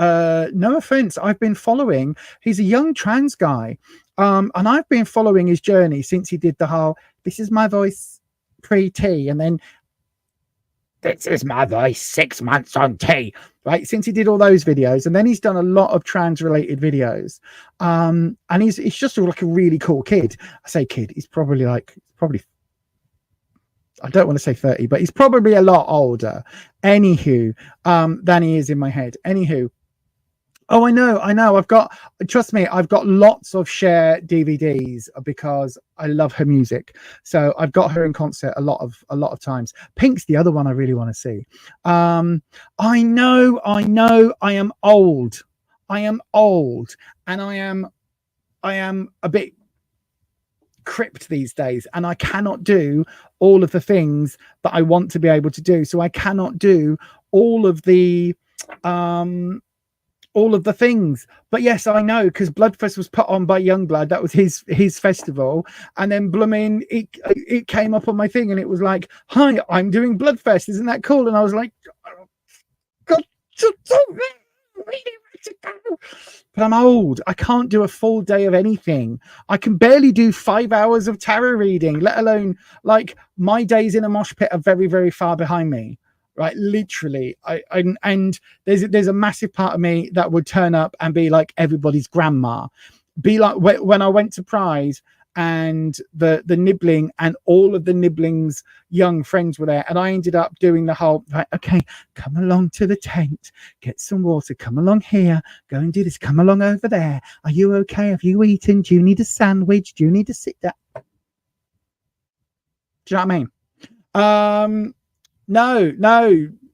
No Offense, I've been following. He's a young trans guy, and I've been following his journey since he did the whole "This is my voice pre-T" and then "This is my voice 6 months on T," right? Since he did all those videos, and then he's done a lot of trans-related videos, and he's just like a really cool kid. I say kid, he's probably I don't want to say 30, but he's probably a lot older, anywho, than he is in my head. Anywho. Oh, I know. Trust me, I've got lots of Cher DVDs because I love her music. So I've got her in concert a lot of times. Pink's the other one I really want to see. I know. I am old. And I am a bit crypt these days, and I cannot do all of the things that I want to be able to do. So I cannot do all of the things. But yes, I know, because Bloodfest was put on by Youngblood. That was his festival, and then blooming it came up on my thing, and it was like, "Hi, I'm doing Bloodfest. Isn't that cool?" And I was like, "God, but I'm old. I can't do a full day of anything. I can barely do 5 hours of tarot reading, let alone like my days in a mosh pit are very, very far behind me." Right, literally, and there's a massive part of me that would turn up and be like everybody's grandma, be like when I went to Prize and the nibbling and all of the nibbling's young friends were there, and I ended up doing the whole right, okay, come along to the tent, get some water, come along here, go and do this, come along over there, are you okay, have you eaten, do you need a sandwich, do you need to sit down? Do you know what I mean? No,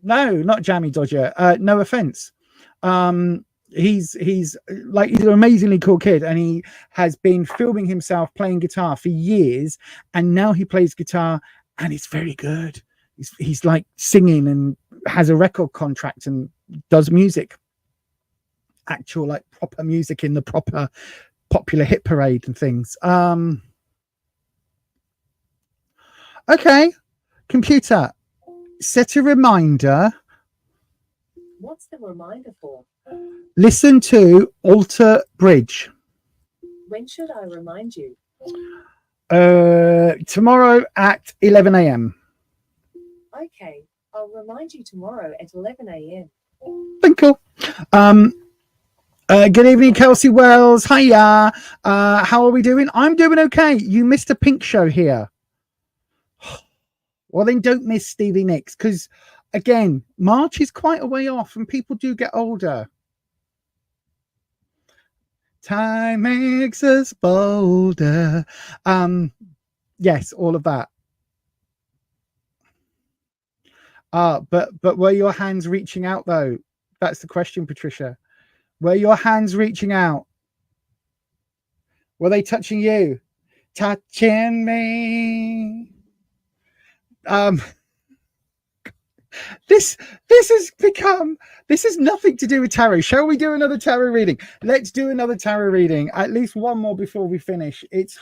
not Jammy Dodger. No Offense. He's an amazingly cool kid, and he has been filming himself playing guitar for years, and now he plays guitar and it's very good. He's like singing and has a record contract and does music, actual like proper music in the proper popular hit parade and things. Okay, computer, set a reminder.
What's the reminder for?
Listen to Alter Bridge.
When should I remind you?
Tomorrow at 11 a.m.
Okay, I'll remind you tomorrow at 11 a.m.
Twinkle. Good evening, Kelsey Wells. Hiya. How are we doing? I'm doing okay. You missed a pink show here. Well, then don't miss Stevie Nicks, because, again, March is quite a way off and people do get older. Time makes us bolder. Yes, all of that. But were your hands reaching out, though? That's the question, Patricia. Were your hands reaching out? Were they touching you? Touching me. This is nothing to do with tarot. Shall we do another tarot reading? Let's do another tarot reading. At least one more before we finish. It's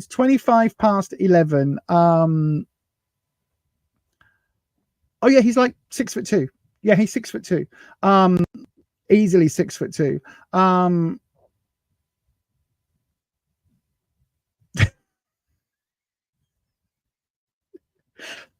25 past 11. Oh yeah, he's like 6'2". Yeah, he's 6'2". Easily 6'2".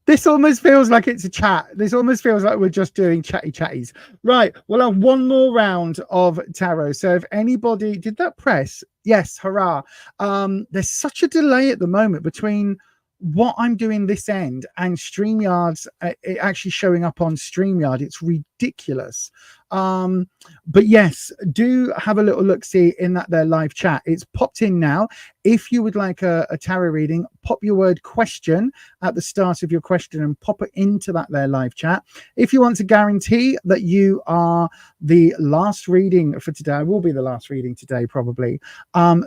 This almost feels like it's a chat. This almost feels like we're just doing chatties. Right. We'll have one more round of tarot. So if anybody did that press, yes, hurrah. There's such a delay at the moment between what I'm doing this end and StreamYard's it actually showing up on StreamYard. It's ridiculous. But yes, do have a little look-see in that there live chat. It's popped in now. If you would like a tarot reading, pop your word question at the start of your question and pop it into that there live chat. If you want to guarantee that you are the last reading for today, will be the last reading today probably,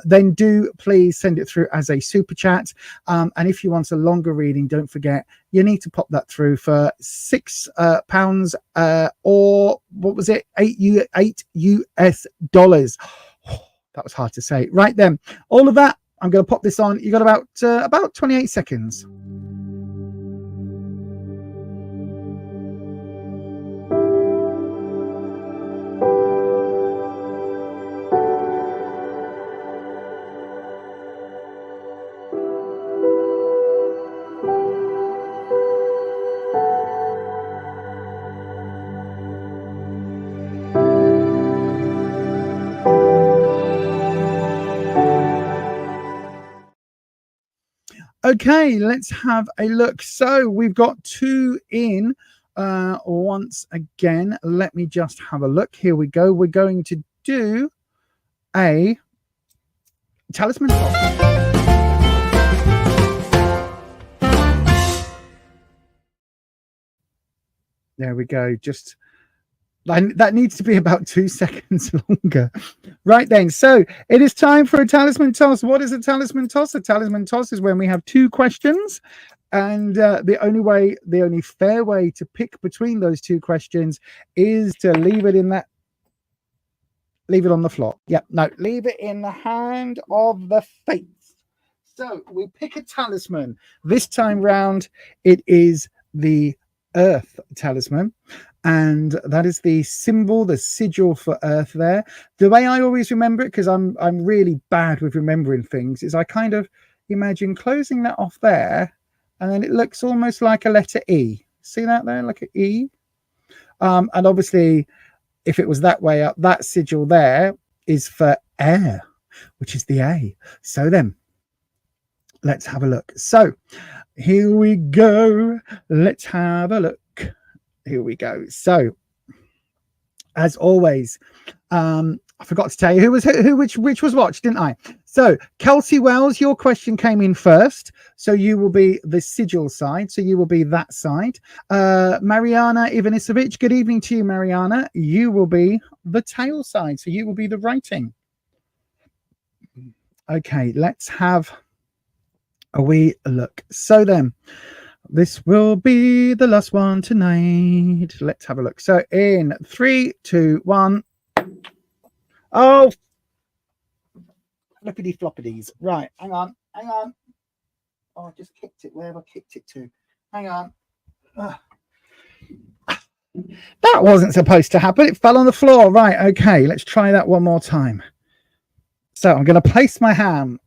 then do please send it through as a super chat. And if you want a longer reading, don't forget, you need to pop that through for £6 or what was it, $8 US. That was hard to say. Right then, all of that, I'm going to pop this on. You got about 28 seconds. Okay, let's have a look. So we've got two in once again. Let me just have a look. Here we go. We're going to do a talisman toss. There we go. Just that needs to be about 2 seconds longer. Right then, so it is time for a talisman toss. What is a talisman toss? A talisman toss is when we have two questions, and the only fair way to pick between those two questions is to leave it on the floor. Yep, no, leave it in the hand of the fates. So we pick a talisman. This time round, it is the Earth talisman. And that is the symbol, the sigil for Earth there. The way I always remember it, because I'm really bad with remembering things, is I kind of imagine closing that off there, and then it looks almost like a letter E. See that there, like an E? And obviously, if it was that way up, that sigil there is for air, which is the A. So then, let's have a look. So here we go. Let's have a look. Here we go. So, as always, I forgot to tell you which was watched, didn't I? So, Kelsey Wells, your question came in first, so you will be the sigil side. So you will be that side. Mariana Ivanisevic, good evening to you, Mariana. You will be the tail side, so you will be the writing. Okay, let's have a wee look. So then, this will be the last one tonight. Let's have a look. So in 3, 2, 1. Oh, flippity floppities. Right, hang on. Oh, I just kicked it. Where have I kicked it to? Hang on. That wasn't supposed to happen. It fell on the floor. Right, okay. Let's try that one more time. So I'm going to place my ham.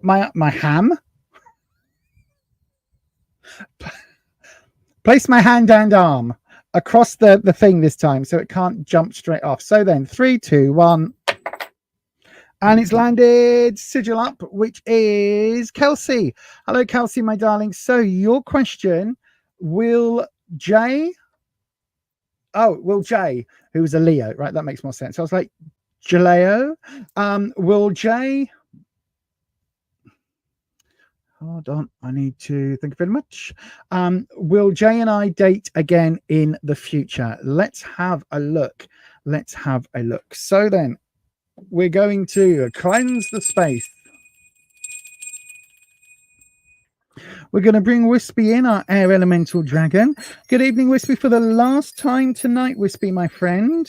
Place my hand and arm across the thing this time so it can't jump straight off. So then 3, 2, 1. And it's landed sigil up, which is Kelsey. Hello, Kelsey, my darling. So your question, will Jay, who's a Leo, right? That makes more sense. I was like, Jaleo, will Jay, hold on, I need to think very much. Will Jay and I date again in the future? Let's have a look. So then we're going to cleanse the space. We're going to bring Wispy in, our air elemental dragon. Good evening, Wispy, for the last time tonight, Wispy, my friend.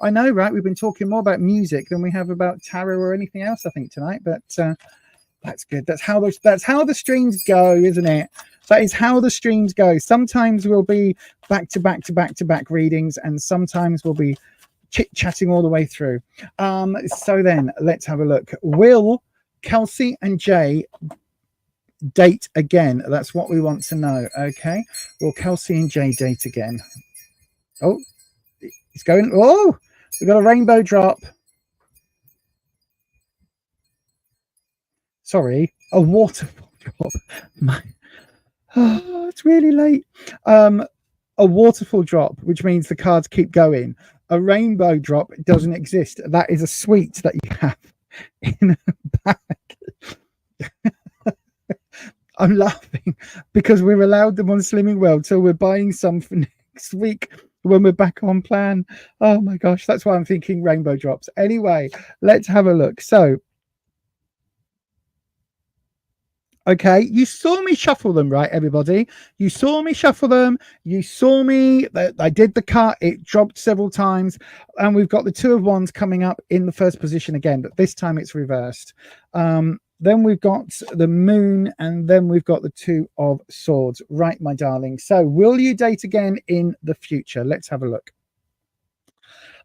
I know, right? We've been talking more about music than we have about tarot or anything else, I think, tonight. But that's good. That's how the streams go, isn't it? That is how the streams go. Sometimes we'll be back to back readings, and sometimes we'll be chit-chatting all the way through. So then let's have a look. Will Kelsey and Jay date again? That's what we want to know. Okay. Will Kelsey and Jay date again? Oh, it's going. Oh, we got a rainbow drop. Sorry, a waterfall drop. It's really late. A waterfall drop, which means the cards keep going. A rainbow drop doesn't exist. That is a sweet that you have in a bag. I'm laughing because we're allowed them on Slimming World, so we're buying some for next week when we're back on plan. Oh my gosh, that's why I'm thinking rainbow drops. Anyway, let's have a look. So, okay, you saw me shuffle them, right, everybody? You saw me shuffle them. You saw me that I did the cut. It dropped several times, and we've got the Two of Wands coming up in the first position again, but this time it's reversed. Then we've got the Moon, and then we've got the Two of Swords. Right, my darling. So will you date again in the future? Let's have a look.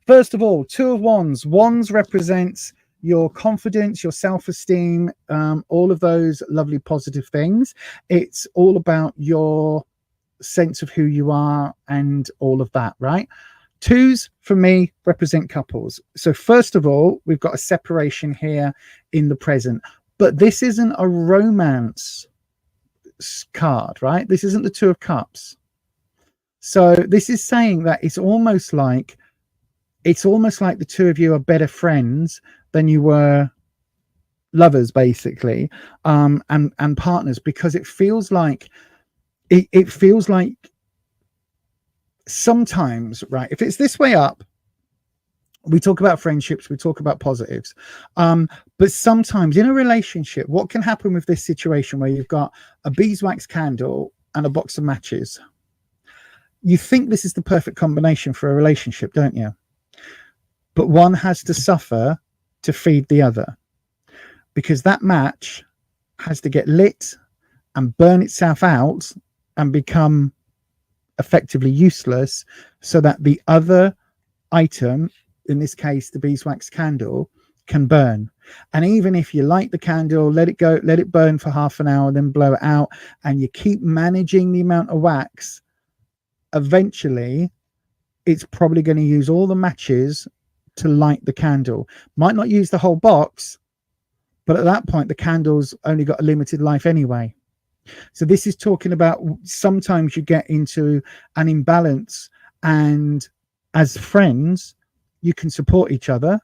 First of all, Two of Wands. Wands represents your confidence, your self-esteem, all of those lovely positive things. It's all about your sense of who you are and all of that, right? Twos, for me, represent couples. So first of all, we've got a separation here in the present. But this isn't a romance card, right? This isn't the Two of Cups. So this is saying that it's almost like the two of you are better friends than you were lovers, basically, and partners, because it feels like sometimes, right? If it's this way up, we talk about friendships, we talk about positives. But sometimes in a relationship, what can happen with this situation where you've got a beeswax candle and a box of matches? You think this is the perfect combination for a relationship, don't you? But one has to suffer to feed the other, because that match has to get lit and burn itself out and become effectively useless so that the other item, in this case the beeswax candle, can burn. And even if you light the candle, let it burn for half an hour, then blow it out, and you keep managing the amount of wax, eventually it's probably going to use all the matches to light the candle. Might not use the whole box, but at that point the candle's only got a limited life anyway. So this is talking about sometimes you get into an imbalance, and as friends you can support each other.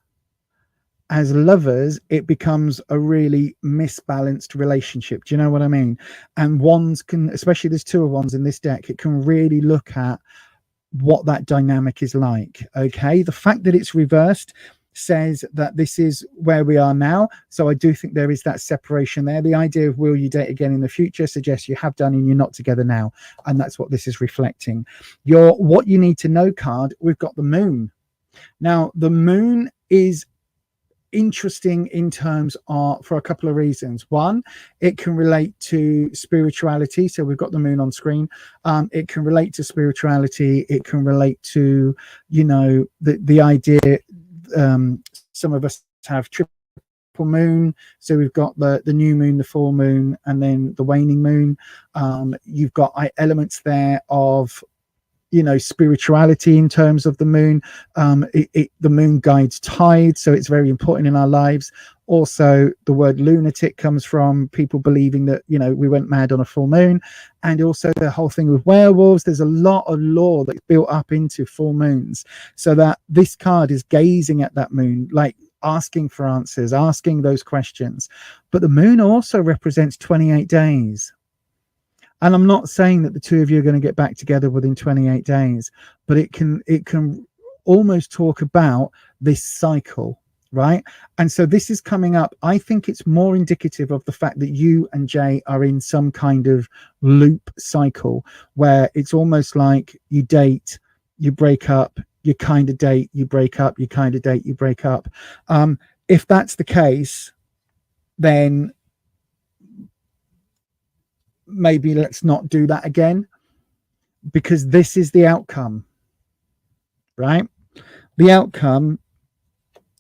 As lovers, it becomes a really misbalanced relationship. Do you know what I mean? And wands can, especially there's Two of Wands in this deck, it can really look at what that dynamic is like. Okay, the fact that it's reversed says that this is where we are now. So I do think there is that separation there. The idea of will you date again in the future suggests you have done and you're not together now, and that's what this is reflecting. Your what you need to know card, we've got the Moon. Now the Moon is interesting in terms of, for a couple of reasons. One, it can relate to spirituality. So we've got the Moon on screen. It can relate to spirituality. It can relate to, you know, the idea, some of us have triple moon. So we've got the new moon, the full moon, and then the waning moon. You've got elements there of, you know, spirituality in terms of the moon. The moon guides tides, so it's very important in our lives. Also, the word lunatic comes from people believing that, you know, we went mad on a full moon. And also the whole thing with werewolves, there's a lot of lore that's built up into full moons, so that this card is gazing at that moon, like asking for answers, asking those questions. But the moon also represents 28 days. And I'm not saying that the two of you are going to get back together within 28 days, but it can almost talk about this cycle, right? And so this is coming up. I think it's more indicative of the fact that you and Jay are in some kind of loop cycle where it's almost like you date, you break up, you kind of date, you break up, you kind of date, you break up. If that's the case, then maybe let's not do that again, because this is the outcome, right? The outcome,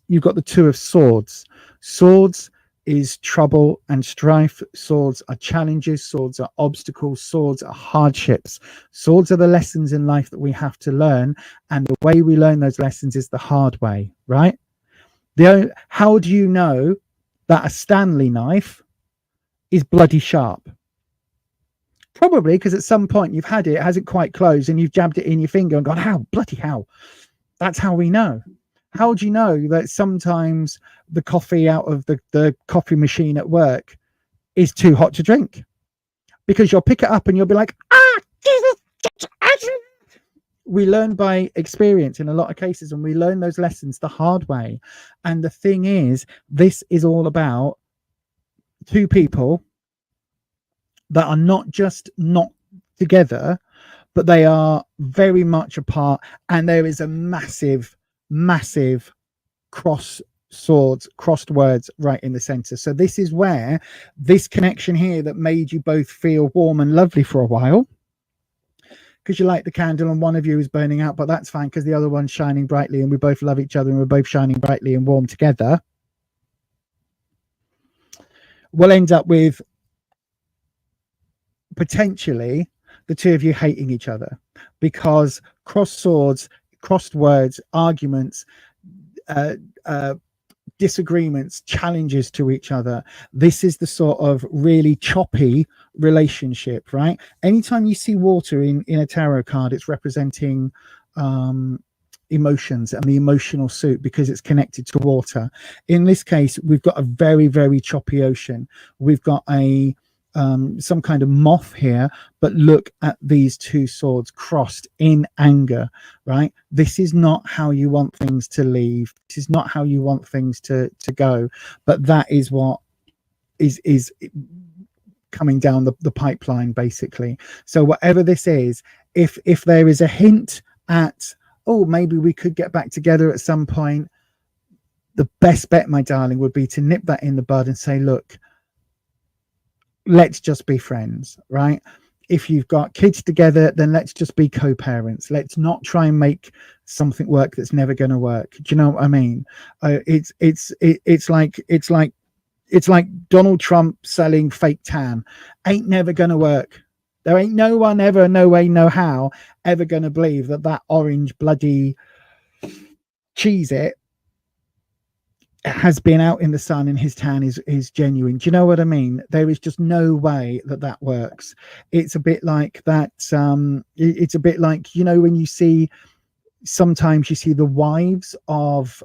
you've got the Two of Swords. Swords is trouble and strife. Swords are challenges. Swords are obstacles. Swords are hardships. Swords are the lessons in life that we have to learn, and the way we learn those lessons is the hard way, right? How do you know that a Stanley knife is bloody sharp? Probably because at some point you've had it hasn't quite closed, and you've jabbed it in your finger and gone, how? Bloody hell. That's how we know. How do you know that sometimes the coffee out of the coffee machine at work is too hot to drink? Because you'll pick it up and you'll be like, Jesus. We learn by experience in a lot of cases, and we learn those lessons the hard way. And the thing is, this is all about two people that are not just not together, but they are very much apart, and there is a massive crossed words right in the center. So this is where this connection here that made you both feel warm and lovely for a while, because you light the candle and one of you is burning out, but that's fine because the other one's shining brightly, and we both love each other and we're both shining brightly and warm together. We'll end up with potentially the two of you hating each other, because crossed swords, crossed words, arguments, disagreements, challenges to each other. This is the sort of really choppy relationship, right? Anytime you see water in a tarot card, it's representing emotions and the emotional suit, because it's connected to water. In this case, we've got a very, very choppy ocean. We've got a some kind of moth here, but look at these two swords crossed in anger, right? This is not how you want things to leave. This is not how you want things to go, but that is what is coming down the pipeline, basically. So whatever this is, if there is a hint at, oh, maybe we could get back together at some point, the best bet, my darling, would be to nip that in the bud and say, look, let's just be friends, right? If you've got kids together, then let's just be co-parents. Let's not try and make something work that's never going to work. Do you know what I mean? It's like Donald Trump selling fake tan. Ain't never going to work. There ain't no one ever, no way, no how, ever going to believe that orange bloody Cheez-It has been out in the sun and his tan is genuine. Do you know what I mean? There is just no way that works. It's a bit like that. It's a bit like, you know, when you see, sometimes you see the wives of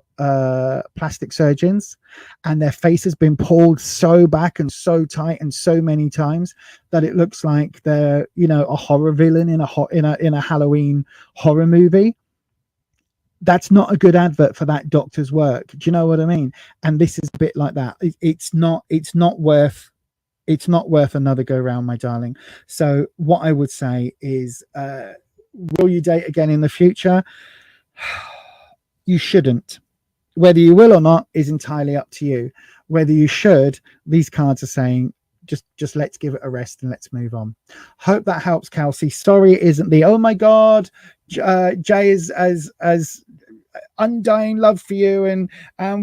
plastic surgeons, and their face has been pulled so back and so tight and so many times that it looks like they're, you know, a horror villain in a Halloween horror movie. That's not a good advert for that doctor's work. Do you know what I mean? And this is a bit like that. It's not worth another go round, my darling. So what I would say is, will you date again in the future? You shouldn't. Whether you will or not is entirely up to you. Whether you should, these cards are saying, just let's give it a rest and let's move on. Hope that helps, Kelsey. Sorry it isn't the, oh my God, Jay is as undying love for you and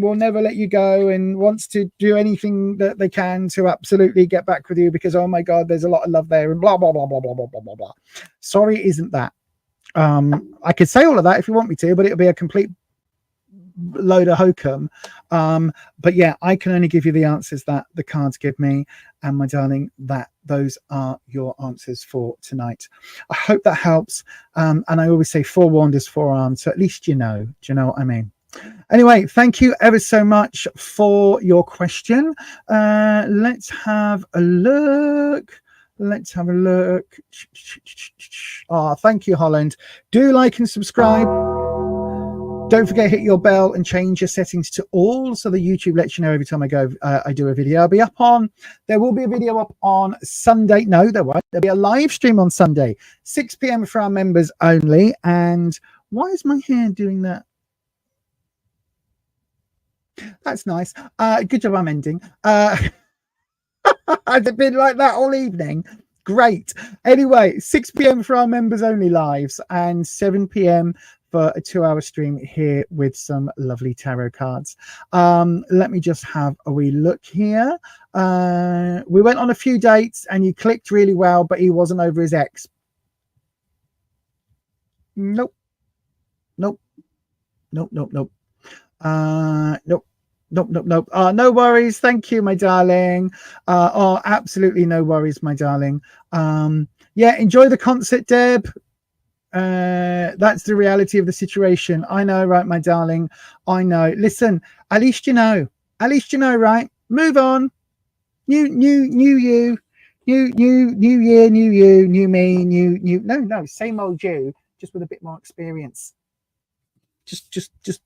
will never let you go and wants to do anything that they can to absolutely get back with you because, oh my God, there's a lot of love there and blah, blah, blah, blah, blah, blah, blah, blah, blah. Sorry, isn't that. I could say all of that if you want me to, but it'll be a complete load of hokum. But yeah, I can only give you the answers that the cards give me, and my darling, that those are your answers for tonight. I hope that helps. And I always say forewarned is forearmed, so at least you know. Do you know what I mean? Anyway, thank you ever so much for your question. Let's have a look. Oh, thank you, Holland. Do like and subscribe. Don't forget to hit your bell and change your settings to all so that YouTube lets you know every time I do a video. I'll be up on, there will be a video up on Sunday. No, there won't. There'll be a live stream on Sunday, 6 p.m. for our members only. And why is my hair doing that? That's nice. Good job I'm ending. Has it been like that all evening? Great. Anyway, 6 p.m. for our members only lives and 7 p.m. for a 2-hour stream here with some lovely tarot cards. Let me just have a wee look here. We went on a few dates and you clicked really well, but he wasn't over his ex. Nope. Nope. No worries. Thank you, my darling. Absolutely no worries, my darling. Yeah, enjoy the concert, Deb. That's the reality of the situation. I know, right, my darling? I know. Listen, at least you know, right? Move on. New you. New year, new you, new me, new. No, same old you, just with a bit more experience. Just.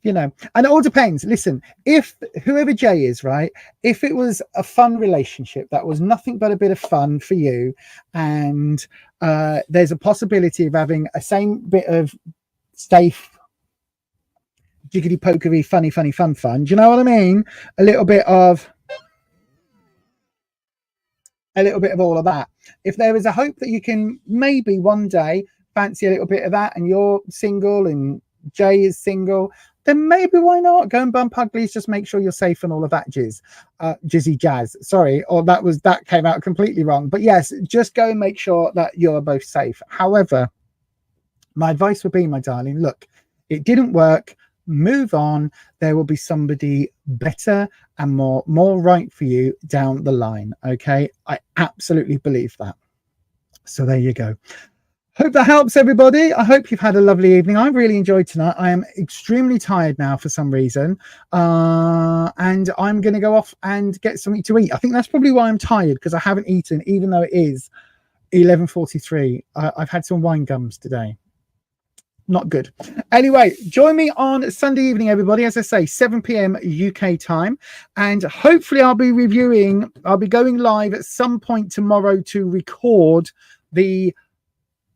You know, and it all depends. Listen, if whoever Jay is, right, if it was a fun relationship that was nothing but a bit of fun for you, and there's a possibility of having a same bit of safe, jiggity pokery, funny, fun. Do you know what I mean? A little bit of all of that. If there is a hope that you can maybe one day fancy a little bit of that, and you're single and Jay is single, then maybe why not go and bump uglies? Just make sure you're safe and all of that jizzy jazz. Sorry, or that came out completely wrong. But yes, just go and make sure that you're both safe. However, my advice would be, my darling, look, it didn't work. Move on. There will be somebody better and more right for you down the line. Okay, I absolutely believe that. So there you go. Hope that helps, everybody. I hope you've had a lovely evening. I've really enjoyed tonight. I am extremely tired now for some reason. And I'm going to go off and get something to eat. I think that's probably why I'm tired, because I haven't eaten, even though it is 11:43. I've had some wine gums today. Not good. Anyway, join me on Sunday evening, everybody. As I say, 7 p.m. UK time. And hopefully I'll be going live at some point tomorrow to record the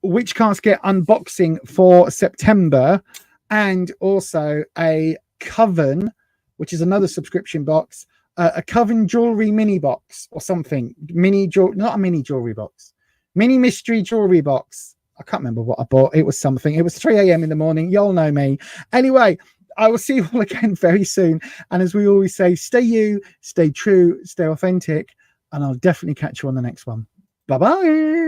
Which Cards Get unboxing for September, and also a Coven, which is another subscription box, a Coven jewelry mini box or something. Not a mini jewelry box, mini mystery jewelry box. I can't remember what I bought. It was something. It was 3 a.m. in the morning. Y'all know me. Anyway, I will see you all again very soon. And as we always say, stay you, stay true, stay authentic, and I'll definitely catch you on the next one. Bye-bye.